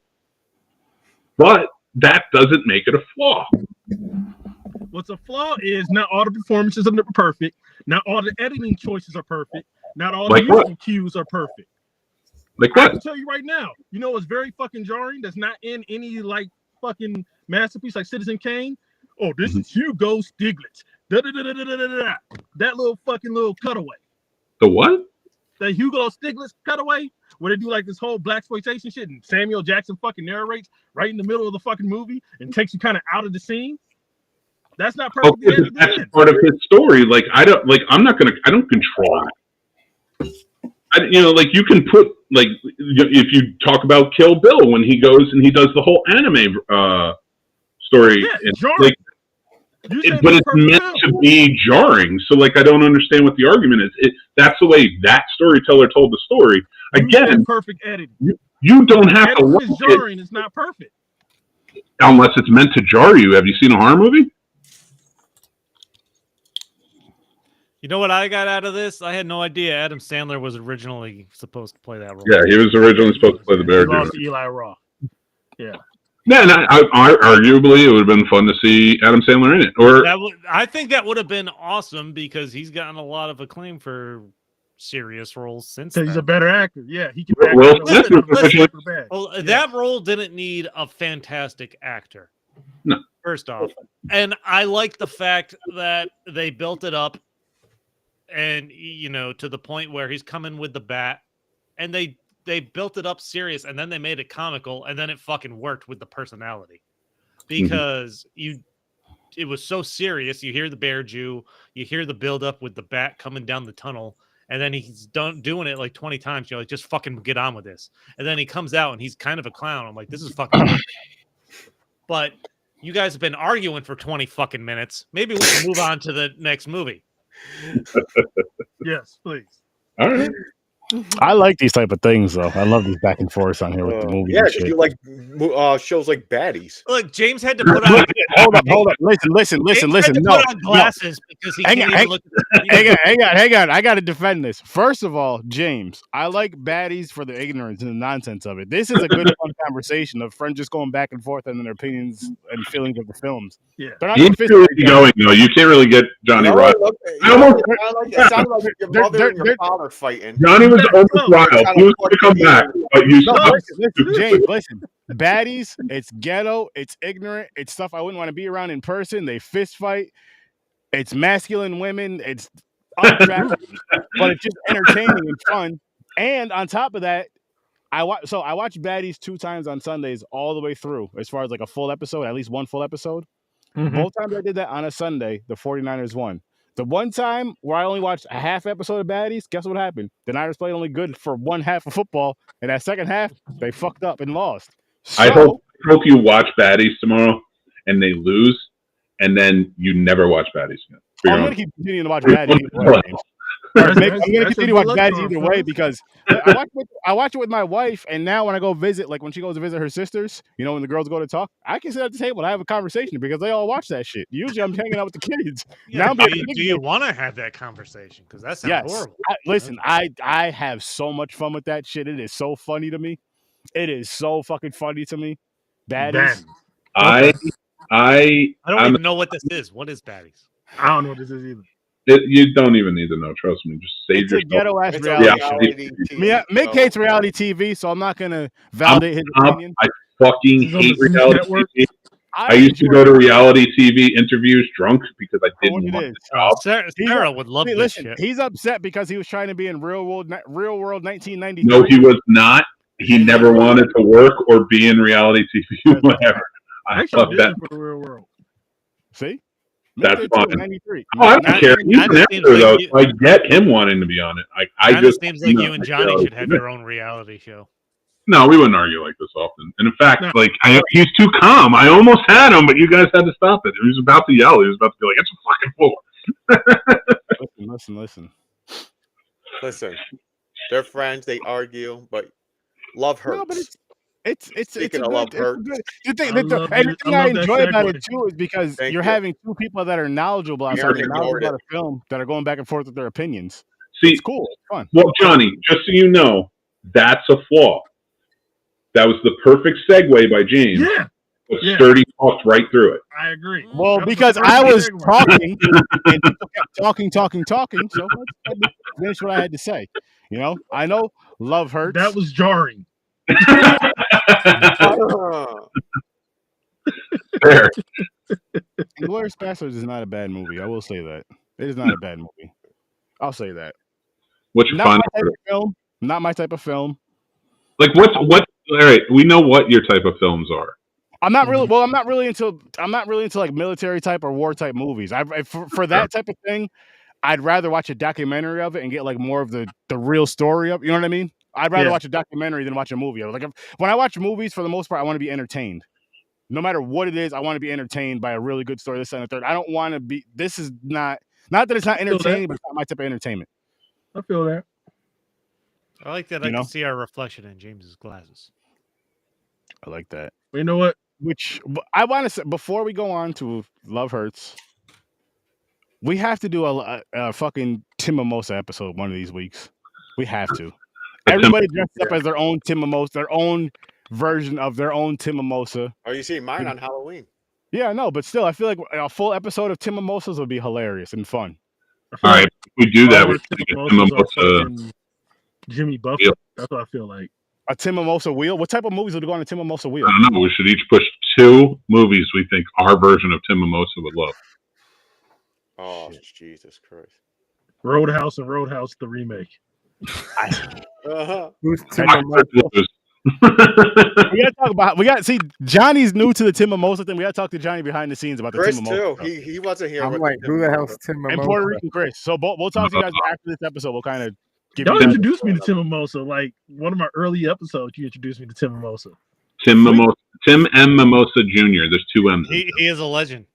But that doesn't make it a flaw. What's a flaw is not all the performances are perfect. Not all the editing choices are perfect. Not all the musical cues are perfect. Like what? I can tell you right now. You know what's very fucking jarring? That's not in any like fucking masterpiece like Citizen Kane. Oh, this is Hugo Stiglitz. That little cutaway. The what? The Hugo Stiglitz cutaway, where they do like this whole blaxploitation shit, and Samuel Jackson fucking narrates right in the middle of the fucking movie and takes you kind of out of the scene. That's not perfect. Okay, that's part of his story. Like I don't control it. You can put if you talk about Kill Bill when he goes and he does the whole anime story, but it's meant to be jarring. So I don't understand what the argument is. That's the way that storyteller told the story. Again, perfect editing. You don't have to look at jarring. It's not perfect unless it's meant to jar you. Have you seen a horror movie? You know what I got out of this? I had no idea Adam Sandler was originally supposed to play that role. Yeah, he was originally supposed to play the Bear Jew. Lost to Eli Roth. Yeah. Yeah, and arguably it would have been fun to see Adam Sandler in it. I think that would have been awesome because he's gotten a lot of acclaim for serious roles since then. He's a better actor. Yeah, he can act. That role didn't need a fantastic actor. No. First off. And I like the fact that they built it up and you know, to the point where he's coming with the bat, and they built it up serious, and then they made it comical, and then it fucking worked with the personality because it was so serious. You hear the bear Jew, you hear the build up with the bat coming down the tunnel, and then he's done doing it like 20 times. You're like, just fucking get on with this. And then he comes out and he's kind of a clown. I'm like, this is fucking perfect. But you guys have been arguing for 20 fucking minutes. Maybe we can move on to the next movie. Yes, please. All right. I like these type of things, though. I love these back and forth on here with the movie. Yeah, and because shit. you like shows like Baddies. Look, James had to put on Hold up. Listen. James had to No, put on glasses because he can't even look at hang on. I got to defend this. First of all, James, I like baddies for the ignorance and the nonsense of it. This is a good fun conversation of friends just going back and forth on their opinions and feelings of the films. Yeah. They're not He's really going though. You can't really get Johnny riled. It sounded like your mother and your father fighting. Johnny was almost riled. He was going to come back, but you Listen, James, listen. Baddies, it's ghetto, it's ignorant, it's stuff I wouldn't want to be around in person. They fist fight. It's masculine women. It's unattractive, but it's just entertaining and fun. And on top of that, I watch Baddies 2 times on Sundays all the way through, as far as like a full episode, at least one full episode. Both times I did that on a Sunday, the 49ers won. The one time where I only watched a half episode of Baddies, guess what happened? The Niners played only good for one half of football, and that second half, they fucked up and lost. So, I hope you watch Baddies tomorrow and they lose, and then you never watch Baddies again. I'm going to keep continuing to watch Baddies either way. I'm going to continue to watch Baddies either way because I watch it with my wife, and now when I go visit, like when she goes to visit her sisters, you know, when the girls go to talk, I can sit at the table and have a conversation because they all watch that shit. Usually I'm hanging out with the kids. Yeah, now do you want to have that conversation? Because that sounds horrible. Listen, I have so much fun with that shit. It is so funny to me. It is so fucking funny to me. Baddies. I don't even know what this is. What is Baddies? I don't know what this is either. You don't even need to know. Trust me. Just save It's yourself. a ghetto-ass It's reality. TV, Mick hates reality TV, so I'm not going to validate his opinion. I fucking hate reality network? TV. I used to go to reality TV interviews drunk because I didn't want the job. Sarah would love this shit. He's upset because he was trying to be in Real World 1993. No, he was not. He never wanted to work or be in reality TV, whatever. I fuck that. For the real world. See? That's fine. 93. Oh, I don't care. He's an actor, though. So I get him wanting to be on it. I just seems like you and Johnny should have your own reality show. No, we wouldn't argue like this often. And in fact, he's too calm. I almost had him, but you guys had to stop it. He was about to yell. He was about to be like, "It's a fucking fool." Listen. They're friends. They argue, but love hurts. No, but it's Speaking of love hurts. The thing I enjoy about it too is because you're having two people that are knowledgeable about a film that are going back and forth with their opinions. See, it's cool. It's fun. Well, Johnny, just so you know, that's a flaw. That was the perfect segue by James. Yeah. But Sturdy talked right through it. I agree. Well, because I was talking and people kept talking, so let's finish what I had to say. You know, I know love hurts. That was jarring. Fair. Inglourious Basterds is not a bad movie. I will say that. It is not a bad movie. I'll say that. What's your not final my type of film. Not my type of film. Like what? All right, we know what your type of films are. I'm not really into like military type or war type movies. For that type of thing, I'd rather watch a documentary of it and get like more of the real story of. You know what I mean? I'd rather watch a documentary than watch a movie. Like when I watch movies, for the most part, I want to be entertained. No matter what it is, I want to be entertained by a really good story. This and the third. I don't want to be. This is not that it's not entertaining, but it's not my type of entertainment. I feel that. I like that. I can see our reflection in James's glasses. I like that. You know what? Which I want to say before we go on to Love Hurts, we have to do a fucking Tim Mimosa episode one of these weeks. We have to. Everybody dressed up as their own Tim Mimosa, their own version of their own Tim Mimosa. Oh, you see mine on Halloween. Yeah, no, but still, I feel like a full episode of Tim Mimosas would be hilarious and fun. All right, if we do that, we can get Tim Mimosa. Jimmy Buffett. That's what I feel like. A Tim Mimosa wheel? What type of movies would go on a Tim Mimosa wheel? I don't know. We should each push 2 movies we think our version of Tim Mimosa would love. Oh, Jesus Christ. Roadhouse and Roadhouse the remake. Uh-huh. Who's I Tim could lose. We gotta talk about. We got see Johnny's new to the Tim Mimosa thing. We gotta talk to Johnny behind the scenes about the Chris Tim Mimosa too. stuff. He wasn't here. I'm with like, the who the Tim hell's Tim And Mimosa? Puerto Rican Chris. So we'll talk to you guys after this episode. We'll kind of give Y'all you guys. introduced me to Tim Mimosa. Like one of my early episodes, you introduced me to Tim Mimosa. Tim M. Mimosa Jr. There's two M's. He is a legend.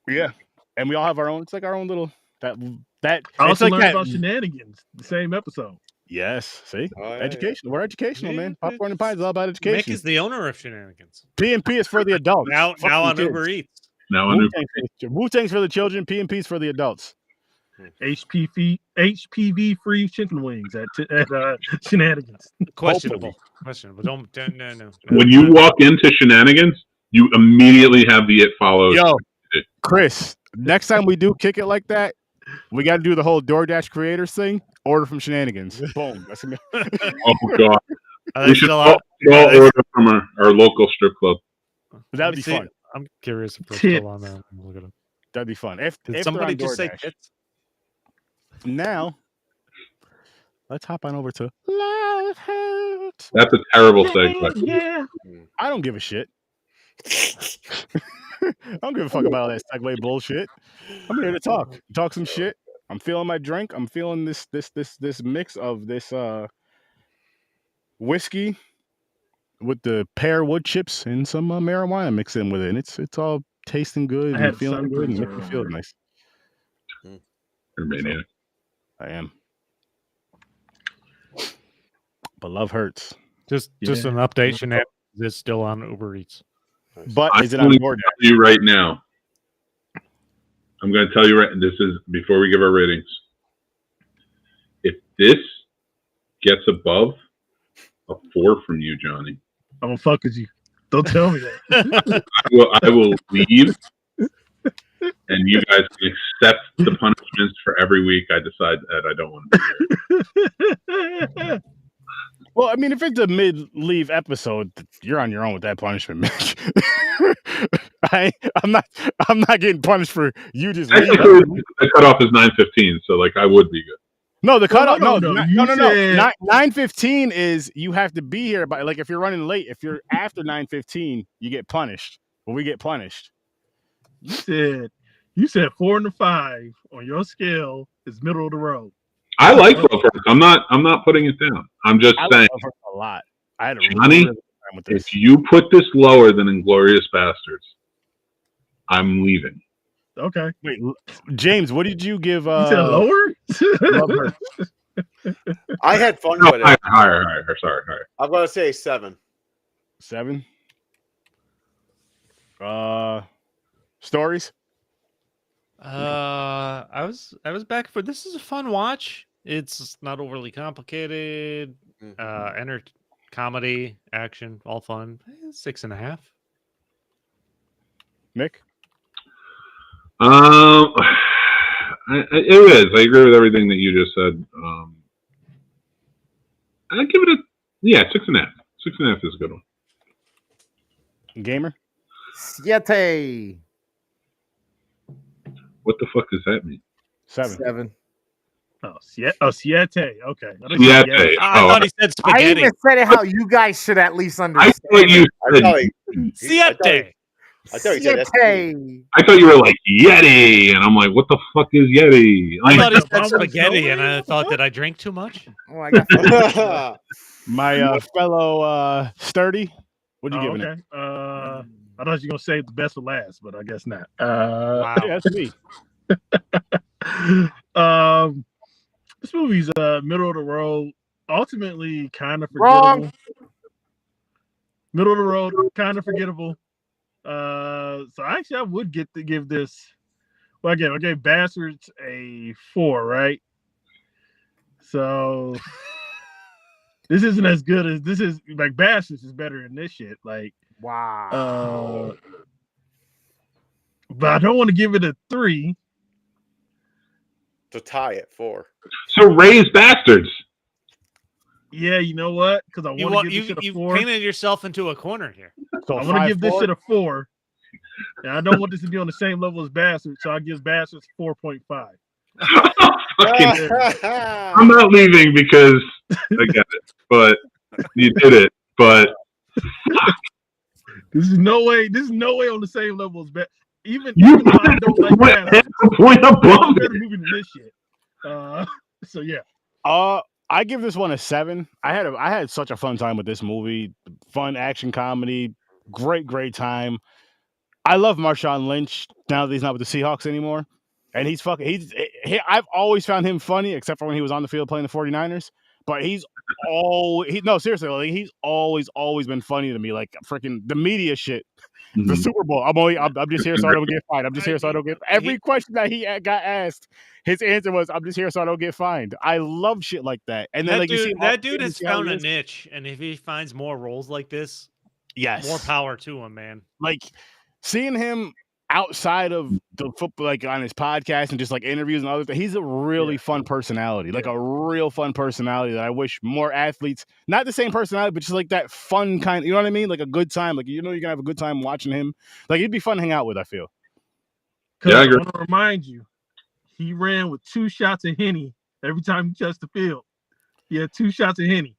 Yeah, and we all have our own. It's like our own little that. I It's also like learned that. about shenanigans. The same episode. Yes, see, Oh, yeah, education. We're educational, Yeah, man. Popcorn and Pies is all about education. Mick is the owner of Shenanigans. P&P is for the adults. Now Fuck on the kids. Uber Eats. Now under Wu-Tang's for the children. P&P's for the adults. HPV free chicken wings at Shenanigans. Questionable. Don't no. when you walk into Shenanigans, you immediately have the It Follows. Yo, Chris, next time we do kick it like that, we got to do the whole DoorDash creators thing. Order from Shenanigans. Boom. That's gonna be- Oh God, Are we they should still all out? order from our local strip club. That'd be fun. I'm curious if they're Tits. still on there. Look at them. That'd be fun. If Did they're somebody on just say DoorDash. tits? Now, let's hop on over to Life Hurts. That's a terrible segue. Yeah. I don't give a shit. I don't give a fuck about all that segue bullshit. I'm here to talk some shit. I'm feeling my drink. I'm feeling this mix of this whiskey with the pear wood chips and some marijuana mixed in with it, and it's all tasting good I had and feeling some good and drinks making me feel earlier. nice. You're a maniac. I am. But love hurts. Just an update. Shenanigans is still on Uber Eats. But I'm is it on going to DoorDash? tell you right now. I'm going to tell you right. This is before we give our ratings. If this gets above a 4 from you, Johnny, I'm gonna fuck with you. Don't tell me that. I will leave, and you guys can accept the punishments for every week I decide that I don't want to be here. Well, I mean, if it's a mid-leave episode, you're on your own with that punishment, Mitch. I'm not getting punished for you just leaving. The cutoff is 9:15, so like I would be good. No, the cutoff. No. You said- 9:15 is you have to be here by, like, if you're running late. If you're after 9:15, you get punished. Well, we get punished. You said 4 and a 5 on your scale is middle of the road. I like Love Hurts. I'm not putting it down. I'm just I saying, love her a lot. I had a Johnny, really good time with this. if you put this lower than Inglourious Basterds, I'm leaving. Okay. Wait, James, what did you give? You said lower? Love Hurts? I had fun No, with it. higher. Sorry. I'm gonna say 7. 7. Stories. I was back for this is a fun watch. It's not overly complicated. Comedy, action, all fun. 6.5. Mick. It is. I agree with everything that you just said. I'd give it 6.5. 6.5 is a good one. Gamer. 7. What the fuck does that mean? 7. Oh, Siete. Okay. Siete. I thought he said I spaghetti. even said it how you guys should at least I understand. thought you I thought said. I thought he said Siete. I thought you were like Yeti, and I'm like, what the fuck is Yeti? I thought he Like, said the spaghetti, and I bubbles thought, did I drink too much? Oh, I got that. My fellow Sturdy. What'd you give it? Okay. I thought you were gonna say the best for last, but I guess not. Wow. Yeah, that's me. This movie's middle of the road, ultimately kind of forgettable. Wrong. Middle of the road, kind of forgettable. So actually, I would give this. Well, again, I gave Bastards a 4, right? So this isn't as good as this is. Like Bastards is better than this shit. Like, wow. but I don't want to give it a 3. To tie it 4. So raise Bastards. Yeah, you know what? Because I want to give this shit a You 4. painted yourself into a corner here. So I want to give this 5-4? shit a 4. And I don't want this to be on the same level as Bastards, so I give Bastards 4.5. I'm not leaving because I get it, but you did it. But This is no way on the same level as even you though I don't like that's Basterds, the point above it's a it. better movie than this shit. So yeah. I give this one a 7. I had such a fun time with this movie. Fun action comedy, great time. I love Marshawn Lynch now that he's not with the Seahawks anymore, and I've always found him funny, except for when he was on the field playing the 49ers. But seriously, like, he's always been funny to me. Like freaking the media shit. The Super Bowl. I'm just here so I don't get fined. I'm just here so I don't get. Every question that he got asked, his answer was, "I'm just here so I don't get fined." I love shit like that. And then that dude has found a niche, and if he finds more roles like this, yes, more power to him, man. Like seeing him outside of the football, like on his podcast and just like interviews and other things, he's a really fun personality, like a real fun personality that I wish more athletes, not the same personality, but just like that fun kind, you know what I mean? Like a good time, like, you're going to have a good time watching him. Like, he'd be fun to hang out with, I feel. Yeah, I want to remind you, he ran with 2 shots of Henny every time he touched the field. He had 2 shots of Henny.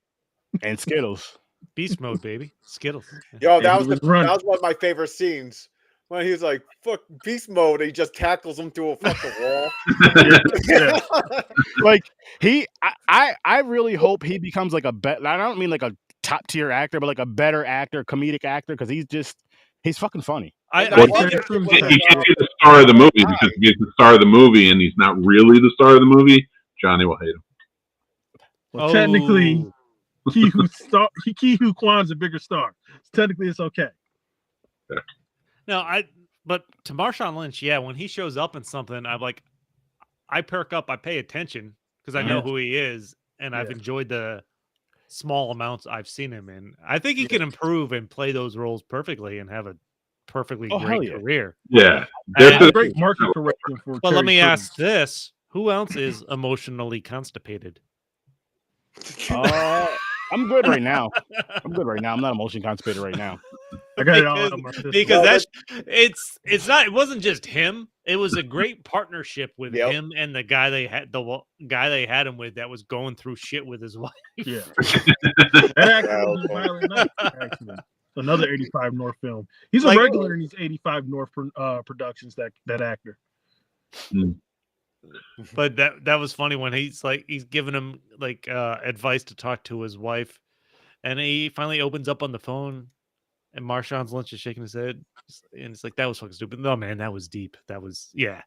And Skittles. Beast mode, baby. Skittles. Yo, that was one of my favorite scenes. When he was like, fuck beast mode, and he just tackles him through a fucking wall. Like, I really hope he becomes like I don't mean like a top tier actor, but like a better actor, comedic actor, because he's fucking funny. He can't be the star of the movie, because if he's the star of the movie and he's not really the star of the movie, Johnny will hate him. Well, technically, Ki Hu Kwan's a bigger star. So technically, it's okay. Yeah. No, but to Marshawn Lynch, yeah, when he shows up in something, I'm like, I perk up, I pay attention because I know who he is, and I've enjoyed the small amounts I've seen him in. I think he can improve and play those roles perfectly and have a perfectly great career. Yeah, that's a great market correction for. But let me ask this: who else is emotionally constipated? I'm good right now. I'm not emotionally constipated right now. I got it all on my system. Because it wasn't just him. It was a great partnership with him and the guy they had him with that was going through shit with his wife. Yeah. That actually was Violent Night, actually. Another 85 North film. He's a regular in these 85 North productions, that actor. But that was funny when he's giving him advice to talk to his wife, and he finally opens up on the phone, and Marshawn Lynch is shaking his head, and it's like, that was fucking stupid. No, man, that was deep. That was that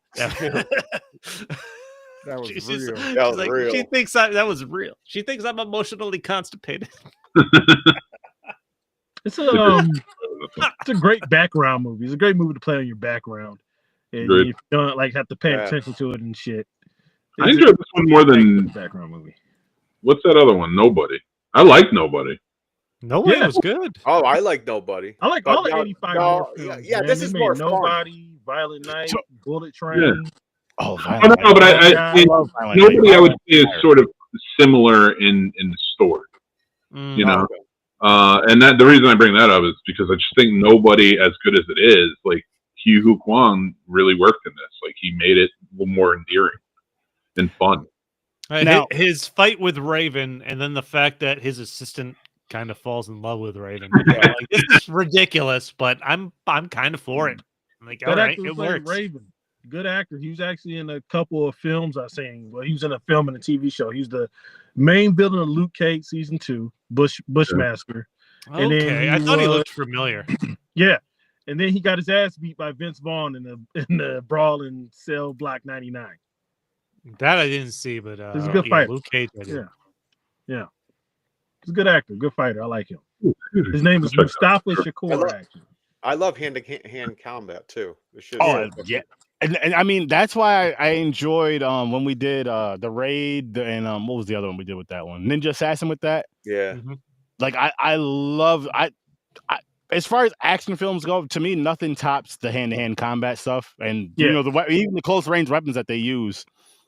was real. That was real. She thinks that was real. She thinks I'm emotionally constipated. It's a great background movie. It's a great movie to play on your background. And if you don't have to pay attention to it and shit. I enjoyed this one more than background movie. What's that other one? Nobody. I like Nobody. Nobody was good. Oh, I like Nobody. I like all the 85 films. Yeah, this is more Nobody, Violent Night, Bullet Train. Oh, no, but I Nobody I would say is sort of similar in the story. You know? And that the reason I bring that up is because I just think Nobody, as good as it is, like, Ki Hu Kwan really worked in this. Like, he made it a little more endearing and fun. Now, his fight with Raven, and then the fact that his assistant kind of falls in love with Raven. It's ridiculous, but I'm kind of for it. I'm like, all right, it works. Raven, good actor. He was actually in a couple of films I've seen. Well, he was in a film and a TV show. He was the main villain of Luke Cage season 2, Bushmaster. Okay, and then I thought he looked familiar. Yeah. And then he got his ass beat by Vince Vaughn in the brawl in Cell Block 99. That I didn't see, but he's a good fighter. Luke Cage, yeah. He's a good actor, good fighter. I like him. His name is Mustafa Shakur. I love hand-to-hand combat too. Yeah. And I mean, that's why I enjoyed when we did the Raid and what was the other one we did with that one? Ninja Assassin with that. Yeah. Like I love as far as action films go, to me, nothing tops the hand-to-hand combat stuff, and you know, even the close-range weapons that they use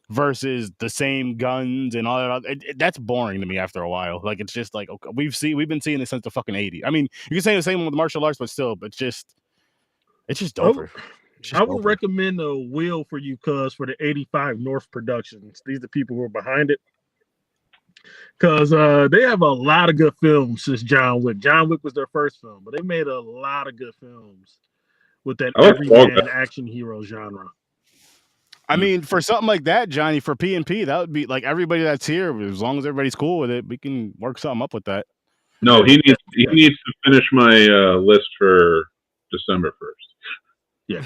versus the same guns and all that. That's boring to me after a while. Like, it's just like, okay, we've been seeing this since the fucking 80s. I mean, you can say the same with martial arts, but still, it's just over. I would recommend a Will for you, cuz for the 85 North Productions. These are the people who are behind it. Because they have a lot of good films since John Wick. John Wick was their first film, but they made a lot of good films with that everyman action hero genre. I mean, for something like that, Johnny, for P&P, that would be like everybody that's here. As long as everybody's cool with it, we can work something up with that. No, he needs to finish my list for December 1st. Yeah.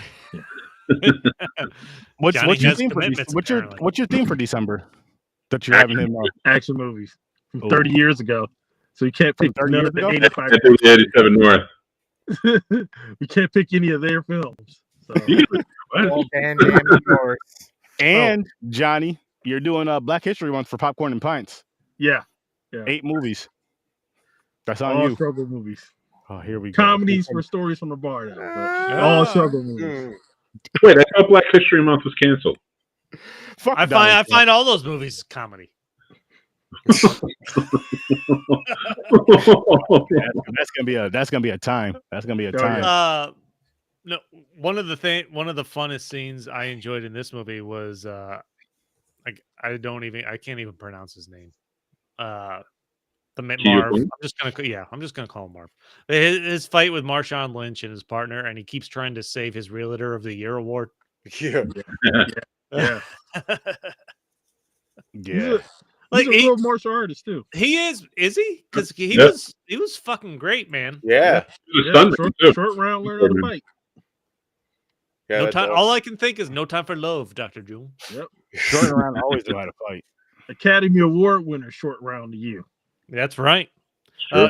What's your theme for what's your theme for December? That you're having him action movies from 30 years ago. So you can't pick none of the 85. 87 North. We can't pick any of their films. So. And Johnny, you're doing Black History Month for Popcorn and Pints. Yeah. 8 movies. That's on all you. struggle movies. Oh, here we go. Comedies for stories from the bar. Now, all struggle movies. Wait, I thought Black History Month was canceled. I find all those movies comedy. That's gonna be a time. That's gonna be a time. No, one of the funnest scenes I enjoyed in this movie was I can't even pronounce his name. The Marv. I'm just gonna call him Marv. His fight with Marshawn Lynch and his partner, and he keeps trying to save his Realtor of the Year award. Yeah. Yeah. Yeah. He's a real martial artist too. He is he? Because he was fucking great, man. Yeah. Short round learn how to fight. Yeah, no time. All I can think is no time for love, Dr. Jewel. Yep. Short round always know how to fight. Academy Award winner short round to you. That's right.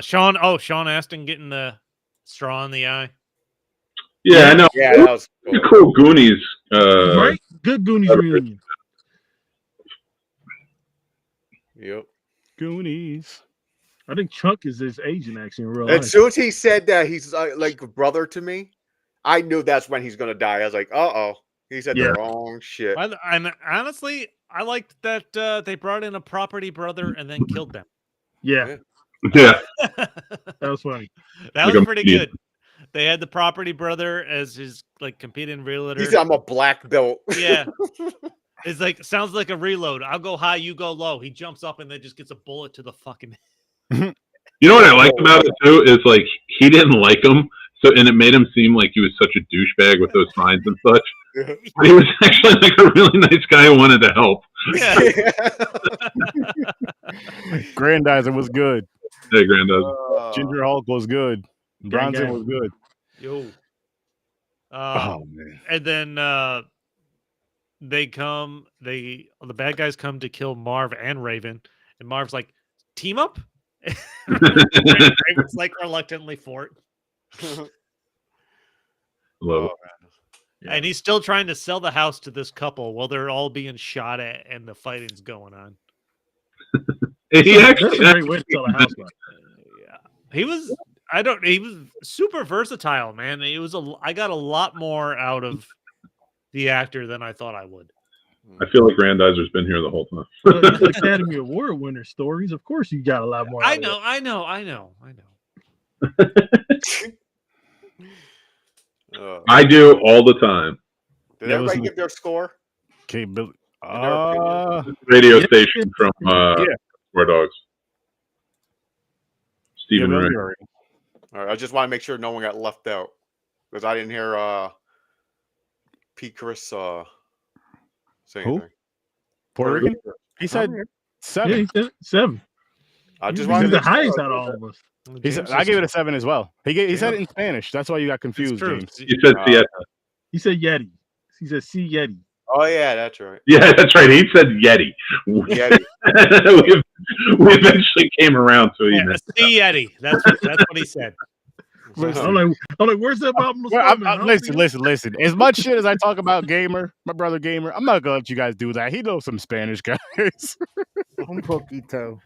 Sean Astin getting the straw in the eye. Yeah, I know. Yeah, that was cool. Goonies. Right? Good Goonies reunion. Yep. Goonies. I think Chuck is his agent actually in real life. As soon as he said that he's like a brother to me, I knew that's when he's gonna die. I was like, he said the wrong shit. And honestly, I liked that they brought in a property brother and then killed them. Yeah. That was funny. That was pretty good. They had the property brother as his competing realtor. He said, "I'm a black belt." Yeah. It's sounds like a reload. I'll go high, you go low. He jumps up and then just gets a bullet to the fucking. You know what I liked about it too is he didn't like him, and it made him seem like he was such a douchebag with those signs and such. But he was actually a really nice guy who wanted to help. Yeah. Grandizer was good. Hey, Grandizer. Ginger Hulk was good. Bronson was good. Yo. Oh man. And then the bad guys come to kill Marv and Raven, and Marv's like, team up? Raven's reluctantly for it. Love it. Yeah. And he's still trying to sell the house to this couple while they're all being shot at and the fighting's going on. That's a great way to sell a house. Yeah. He was super versatile, man. I got a lot more out of the actor than I thought I would. I feel like Grandizer's been here the whole time. Academy Award winner stories. Of course you got a lot more. I know. I do all the time. Did everybody give their score? Okay, Billy. Radio station from War Dogs. Stephen Ray. All right, I just want to make sure no one got left out because I didn't hear P. Chris say anything. Puerto Rican? He said 7. Yeah, he said 7. I just wanted the highest out of all of us. I gave it a 7 as well. He said it in Spanish. That's why you got confused, James. He said Sieta. He said Yeti. He said C Yeti. Oh yeah, that's right. Yeah, that's right. He said Yeti. Yeti. we eventually came around to it. C Yeti. That's what he said. I'm like, where's that problem? Listen. As much shit as I talk about Gamer, my brother Gamer, I'm not gonna let you guys do that. He knows some Spanish, guys. Un poquito.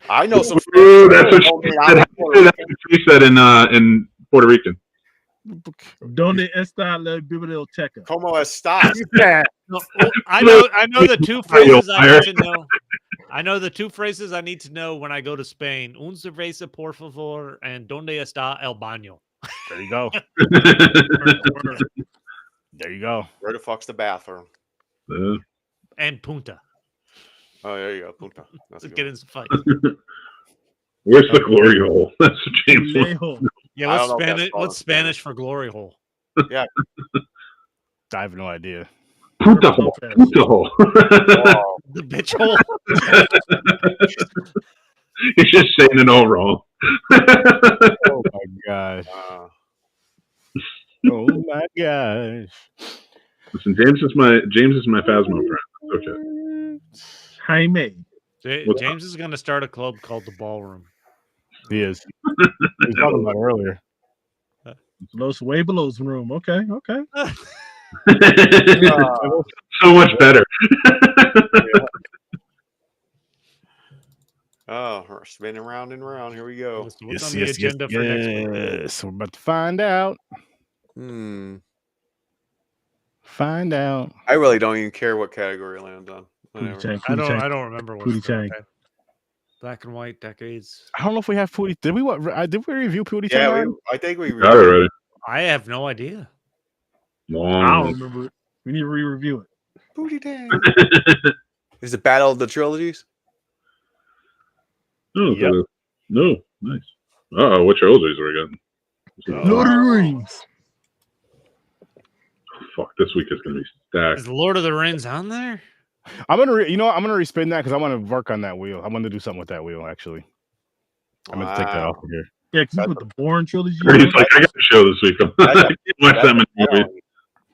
I know some. That's what she said in Puerto Rican. Donde está la biblioteca? Como está? No, I know the two phrases I need to know. I know the two phrases I need to know when I go to Spain. Un cerveza, por favor, and donde está el baño? There you go. There you go. Where the fuck's the bathroom? And Punta. Oh, there you go. Punta. That's Let's a get good in some fights. Where's the glory hole? That's what James wants. Lejos. Yeah, I what's don't know if that's Spanish? called What's in Spanish. Spanish for glory hole? I have no idea. Puta hole. Lopez. Puta hole. Oh, The bitch hole. You're just saying it all wrong. Oh my gosh. Oh my gosh. Listen, James is my Phasmo friend. It's okay. Jaime. What's James is going to start a club called the Ballroom. He is. We were talking about it earlier. Los Huebelos room. Okay. So much better. Oh, we're spinning round and round. Here we go. What's on the agenda for next week? Yes, we're about to find out. Find out. I really don't even care what category it lands on. Pootie Whatever. Chang, I Pootie Chang. don't remember what Pootie Chang. Black and white decades. I don't know if we have Pootie. Did we review Pootie? Yeah, Chang? I think we Got it already. I have no idea. I Long. don't remember it. We need to re-review it. Booty Tang. Is it Battle of the Trilogies? Oh, Yep. no, nice. Uh-oh, what trilogies are we getting? Lord of the Rings. Fuck, this week is gonna be stacked. Is Lord of the Rings on there? I'm gonna respin that because I want to work on that wheel. I want to do something with that wheel. Actually, I'm gonna take that off of here. Yeah, because you put the Bourne trilogy. He's like, I got a show this week. I can't watch that many movies.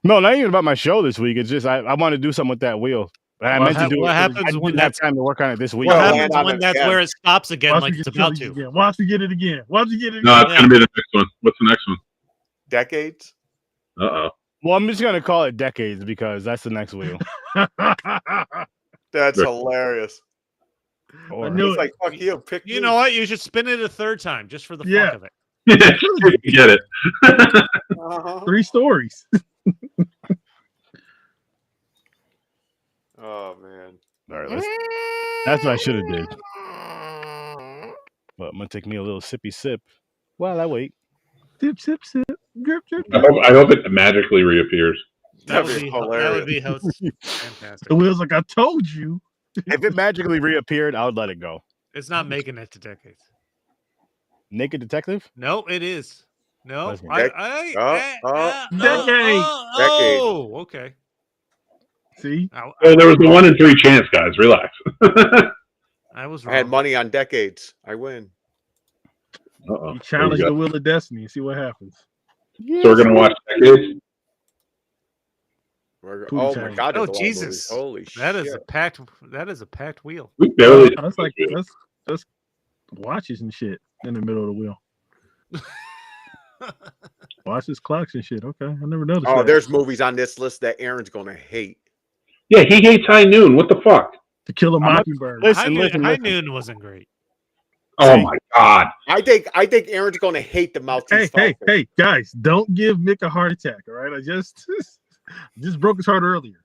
No, not even about my show this week. It's just I want to do something with that wheel. But I meant to do what it. happens I when didn't have time to work on it this week. What Well, happens land on when it that's again. where it stops again, Watch like me it's get about trilogy to? again. Watch me get it again. Watch me get it No, again. it's gonna be the next one. What's the next one? Decades? Uh-oh. Well, I'm just gonna call it decades because that's the next wheel. That's Right. hilarious. Or, I knew It's like, fuck you. Pick You know what? You should spin it a third time just for the Yeah. fuck of it. Get it. Uh-huh. 3 stories. Oh, man. all right, that's what I should have did. But I'm gonna take me a little sippy sip while I wait. Sip, sip, sip. Drip, drip, I drip. hope it magically reappears. That That'd would be be hilarious. fantastic. The wheel's like, I told you. If it magically reappeared, I would let it go. It's not making it to decades. Naked Detective? No, it is. No, Listen. Decades. Oh, okay. See? Oh, there was the 1 in 3 chance, guys. Relax. I was I had wrong. money on decades. I win. Uh-oh. You challenge There the we wheel of destiny and see what happens. go. So we're gonna watch Decades. Oh, Pootie my Tang. God. there's Oh, a lot of Jesus. movies. Holy That shit. is a packed wheel. We barely. That's like that's watches and shit in the middle of the wheel. Watches, clocks, and shit. Okay, I never noticed. Oh, that. there's movies on this list that Aaron's going to hate. Yeah, he hates High Noon. What the fuck? To Kill a not- Mockingbird. Listen, High listen. Noon wasn't great. Oh See? my god. I think Aaron's going to hate the Maltese Falcon. Hey, guys, don't give Mick a heart attack. All right, I just broke his heart earlier.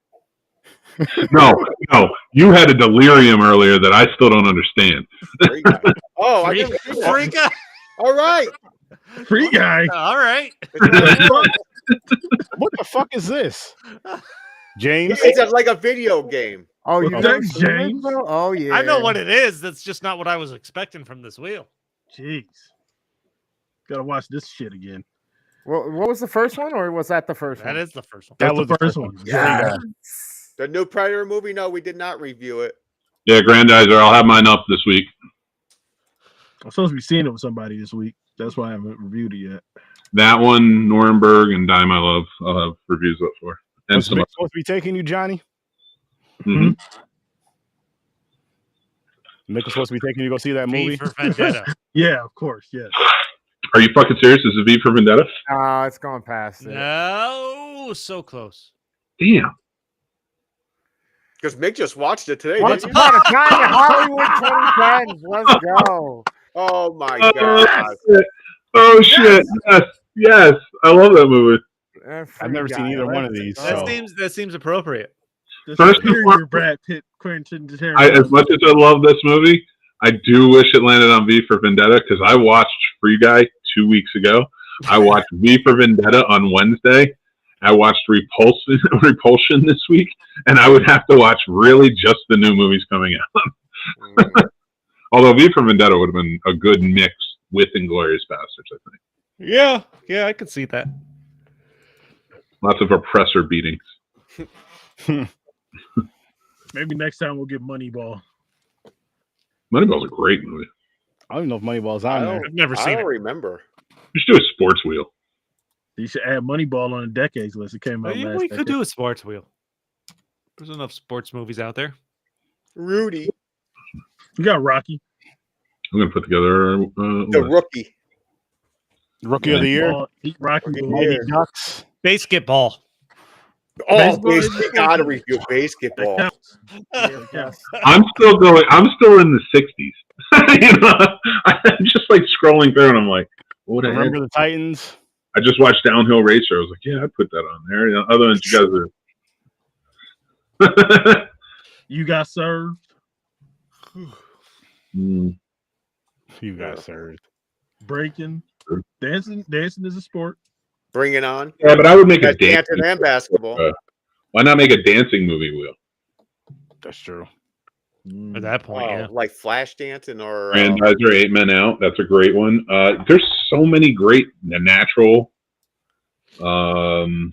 No. You had a delirium earlier that I still don't understand. Free Guy. Oh, I never seen that. Free Guy. All right. Free guy. All right. What the fuck is this? James? It's like a video game. Oh, you Well, never thanks, seen it, James. bro? Oh yeah. I know what it is. That's just not what I was expecting from this wheel. Jeez, gotta watch this shit again. Well, what was the first one, or was that the first That one? is the first one. That's was the first one. Yeah. The new Predator movie? No, we did not review it. Yeah, Grandizer, I'll have mine up this week. I'm supposed to be seeing it with somebody this week. That's why I haven't reviewed it yet. That one, Nuremberg, and Die My Love, I'll have reviews up for. And What's some Mick supposed to be taking you, Johnny? Mhm. Mick was supposed to be taking you to go see that V movie? for Vendetta. Yeah, of course. Yes. Are you fucking serious? Is it V for Vendetta? It's going past it. No, so close. Damn. Because Mick just watched it today. Once Didn't you? upon a time, Hollywood 2010s. Let's go. Oh, my Oh, God. shit. Oh, shit. Yes. I love that movie. I've never seen either one of these. Let's So. go. That seems appropriate. The First and superior foremost- Brad Pitt, Quentin As Tarantino. much as I love this movie, I do wish it landed on V for Vendetta because I watched Free Guy 2 weeks ago. I watched V for Vendetta on Wednesday, I watched Repulsion this week, and I would have to watch really just the new movies coming out. Although V for Vendetta would have been a good mix with Inglourious Basterds, I think. Yeah, I could see that. Lots of oppressor beatings. Maybe next time we'll get Moneyball. Moneyball's a great movie. I don't even know if Moneyball's on there. I've never I seen don't it. remember. You should do a sports wheel. You should add Moneyball on the decades list. It came out last We could decade. do a sports wheel. There's enough sports movies out there. Rudy, You got Rocky. I'm going to put together the rookie. Rookie of the year. Rocky. Rookie of the Balboa. year. Ducks. Basketball. Oh, Baseball is- gotta review That basketball. counts. That counts. I'm still in the 60s. You know, I'm just like scrolling through and I'm like, what the heck? Remember the Titans? I just watched Downhill Racer. I was like, yeah, I'd put that on there. You know, other than you guys are. You got served. Mm, You guys served. Breaking. Sure. Dancing is a sport. Bring it on. yeah, but I would make a That's dancing. dancing and basketball. Why not make a dancing movie wheel? That's true. At that point, yeah. Like flash dancing or Grandizer, 8 Men Out. That's a great one. There's so many great natural. Tin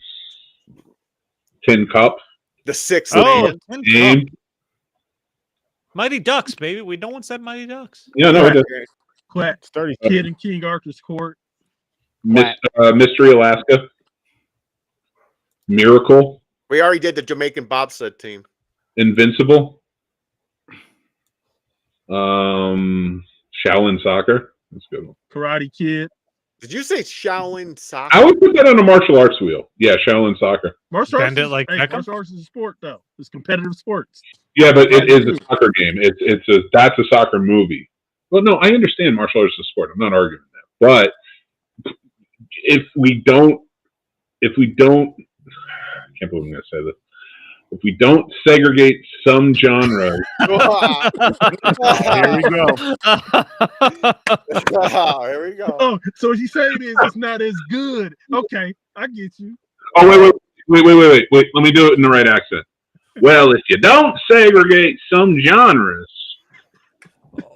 Cup. the Sixth Oh, Man. Tin Cup. Game. Mighty Ducks, baby. No one said Mighty Ducks. Yeah, no, it does. Quack. Sturdy. Kid in King Arthur's Court. Mystery Alaska. Miracle. We already did the Jamaican bobsled team. Invincible. Shaolin Soccer. That's a good one. Karate Kid. Did you say Shaolin Soccer? I would put that on a martial arts wheel. Yeah, Shaolin Soccer. Martial arts, Bend it like Beckham? martial arts is a sport, though. It's competitive sports. Yeah, but it is a soccer game. That's a soccer movie. Well, no, I understand martial arts is a sport. I'm not arguing that. But if we don't, I can't believe I'm going to say this. If we don't segregate some genres, Here we go. Here we go. Oh, so what you saying is it's not as good. Okay, I get you. oh wait, let me do it in the right accent. Well, if you don't segregate some genres,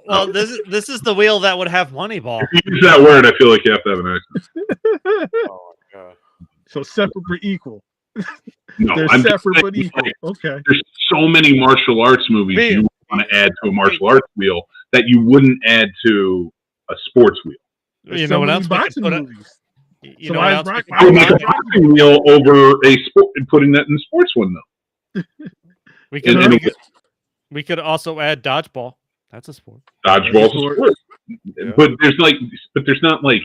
Well, this is the wheel that would have Moneyball. if you use that word, I feel like you have to have an accent. Oh my god. So separate but equal. No, They're I'm just separate but saying, equal. like, Okay. there's so many martial arts movies Me- you want to add to a martial arts wheel that you wouldn't add to a sports wheel. There's You so know what many else we could boxing put it? movies. You So know why what is else? Rock- I would make a Rock- boxing wheel over a sport and putting that in the sports one though. We could And we could also add dodgeball. That's a sport. dodgeball's a sport. sport. Yeah. But there's not like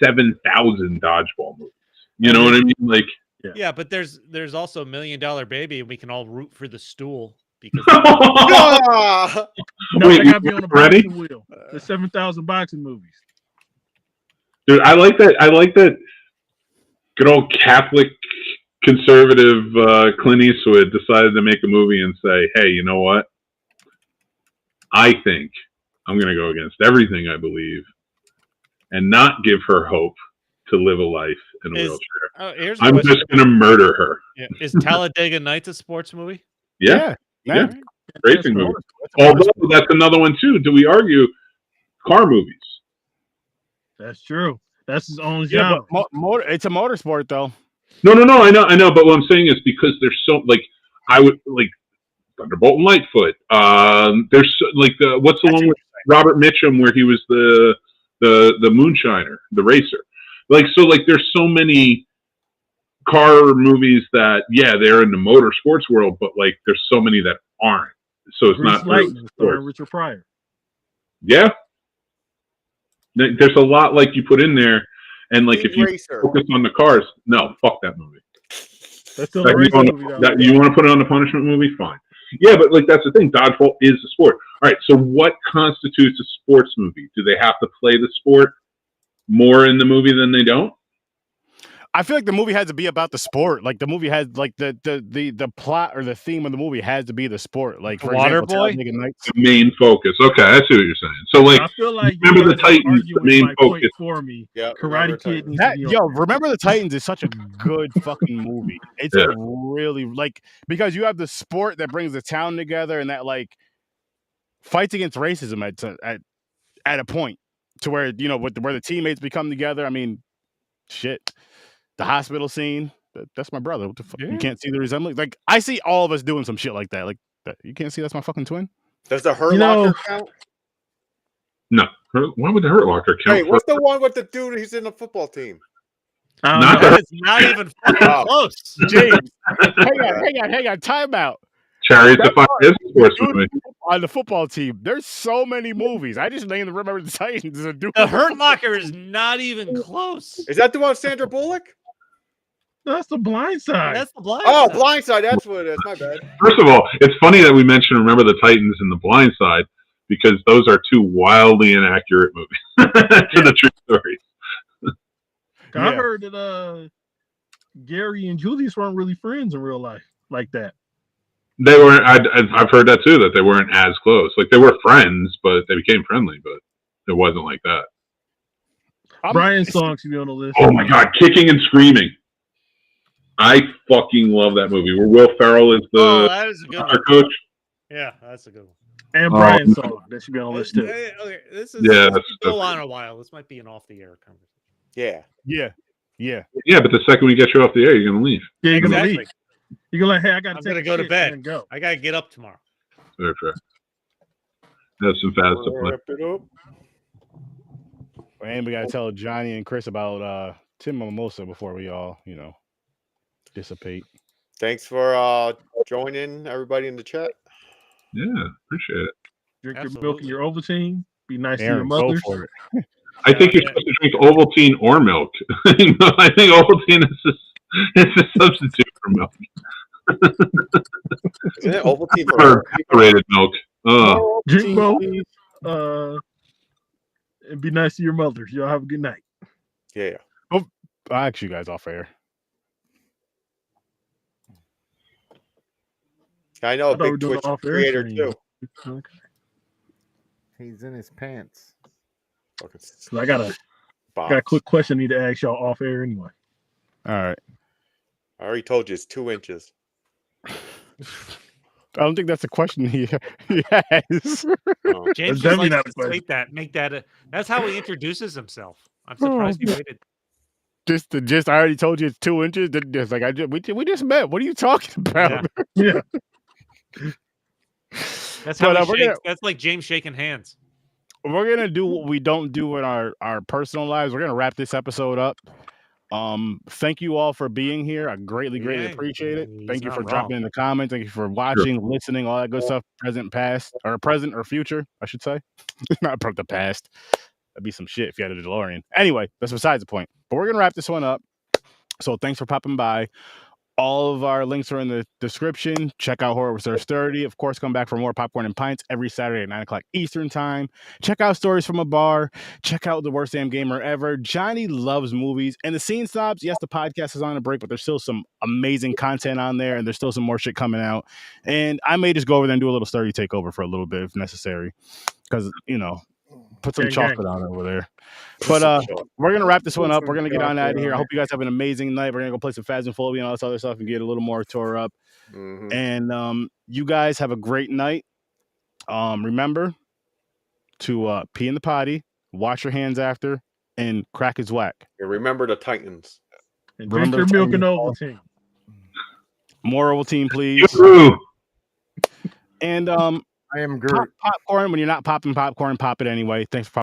7,000 dodgeball movies. You know what I mean? Like Yeah, but there's also $1 Million Baby, and we can all root for the stool because Ah! No, Wait, they gotta be on a ready? boxing wheel. There's 7,000 boxing movies. Dude, I like that good old Catholic conservative Clint Eastwood decided to make a movie and say, hey, you know what? I think I'm going to go against everything I believe and not give her hope to live a life in a Is- wheelchair. here's a I'm question. just going to murder her. Yeah. Is Talladega Nights a sports movie? Yeah, Yeah. racing movie. That's a Although that's another one too. Do we argue car movies? That's true. That's his own Yeah, genre. but it's a motorsport though. No, I know. But what I'm saying is because there's so like I would like Thunderbolt and Lightfoot. There's like what's the one with Robert Mitchum where he was the moonshiner, the racer. Like so, like there's so many car movies that they're in the motor sports world, but like there's so many that aren't. So it's Grease not really Lightning, starring sports. Richard Pryor. Yeah. There's a lot like you put in there, and like Speed if you Racer. focus on the cars, no, fuck that movie. That's still Like, a you, racing want movie, though. that, you want to put it on the punishment movie? Fine. Yeah, but like that's the thing. Dodgeball is a sport. All right. So what constitutes a sports movie? Do they have to play the sport more in the movie than they don't? I feel like the movie had to be about the sport. Like the movie had like the plot or the theme of the movie has to be the sport. Like for Water example, Boy? Talladega Nights. The main focus. Okay, I see what you're saying. So like, I feel like remember you the guys are Titans, the arguing main my point focus. for me. Yeah, Remember Karate the Kid Titans. needs to be on there. Remember the Titans is such a good fucking movie. It's Yeah. a really like because you have the sport that brings the town together and that like fights against racism at a point to where you know where the teammates become together. I mean, shit, the hospital scene. That's my brother. What the fuck? Yeah. You can't see the resemblance. Like I see all of us doing some shit like that. Like that. You can't see that's my fucking twin. Does the Hurt You know- Locker count? No, why would the Hurt Locker count? Hey, what's the one with the dude who's in the football team? I don't Not know. That is not even fucking Oh. close. James, hang on. Time out. Chariots of Fire is a sports Dude, movie. on the football team, there's so many movies. I just named Remember the Titans. A dude. The Hurt Locker is not even close. Is that the one with Sandra Bullock? That's the blind side. That's the blind. Oh, Side. Blindside. That's what it is. My bad. First of all, it's funny that we mentioned Remember the Titans and The Blind Side because those are two wildly inaccurate movies to the true story. I Yeah. heard that Gary and Julius weren't really friends in real life like that. They weren't. I've heard that too. That they weren't as close. Like they were friends, but they became friendly. But it wasn't like that. Brian's song should be on the list. Oh my God, Kicking and Screaming. I fucking love that movie. Where Will Ferrell is Oh, the that is a good soccer one. coach. Yeah, that's a good one. And Brian's song. That should be on the list too. Okay, this is Yeah, this that's could go on a while. This might be an off-the-air conversation. Yeah. Yeah. Yeah, but the second we get you off the air, you're gonna leave. Yeah, you're gonna Exactly. leave. You're gonna like, hey, I gotta I'm take gonna a go to shit bed. and go. I gotta get up tomorrow. Fair, fair. Have some fast to play. Wrap it up. And we gotta tell Johnny and Chris about Tim Mimosa before we all, dissipate. Thanks for joining everybody in the chat. Yeah, appreciate it. Drink your milk and Absolutely. your Ovaltine. Be nice Aaron, to your go mothers. for it. I think you're Yeah. supposed to drink Ovaltine or milk. I think Ovaltine is a substitute for milk. Isn't it Ovaltine for Or evaporated milk. Oh, Drink both. Please. And be nice to your mothers. Y'all have a good night. Yeah. I'll ask you guys off air. I know I a thought we were big doing Twitch an off-air creator stream. too. Okay. He's in his pants. Fucking So I got a box. quick question I need to ask y'all off air anyway. All right. I already told you it's 2 inches. I don't think that's a question he has. Oh. James definitely just likes not to a question. state that. Make that. That's how he introduces himself. I'm surprised he waited. Just I already told you it's 2 inches. Just like we just met. What are you talking about? Yeah. That's how But, he we're shakes. gonna- That's like James shaking hands. We're gonna do what we don't do in our personal lives. We're gonna wrap this episode up. Thank you all for being here. I greatly Yeah, appreciate it. he's Thank you not for wrong. dropping in the comments. Thank you for watching, listening, all that good stuff. Present or future, I should say. Not from the past. That'd be some shit if you had a DeLorean. Anyway, that's besides the point. But we're gonna wrap this one up. So thanks for popping by. All of our links are in the description. Check out Horror with Sir Sturdy. Of course, come back for more Popcorn and Pints every Saturday at 9 o'clock Eastern Time. Check out Stories from a Bar. Check out the Worst Damn Gamer Ever. Johnny loves movies. And the Scene Snobs, yes, the podcast is on a break, but there's still some amazing content on there, and there's still some more shit coming out. And I may just go over there and do a little Sturdy takeover for a little bit if necessary. Because, put some Gang, chocolate on over there. But we're gonna wrap this one up. We're gonna get on out of chocolate here. I on hope you guys have an amazing night. We're gonna go play some Phasmophobia and all this other stuff and get a little more tore up. Mhm. And you guys have a great night. Remember to pee in the potty, wash your hands after, and crack is whack. And remember the Titans. And drink Remember your the milk and Titans. Ovaltine. More Ovaltine, please. Yoo-hoo! And I am Groot. pop popcorn when you're not popping popcorn, pop it anyway. Thanks for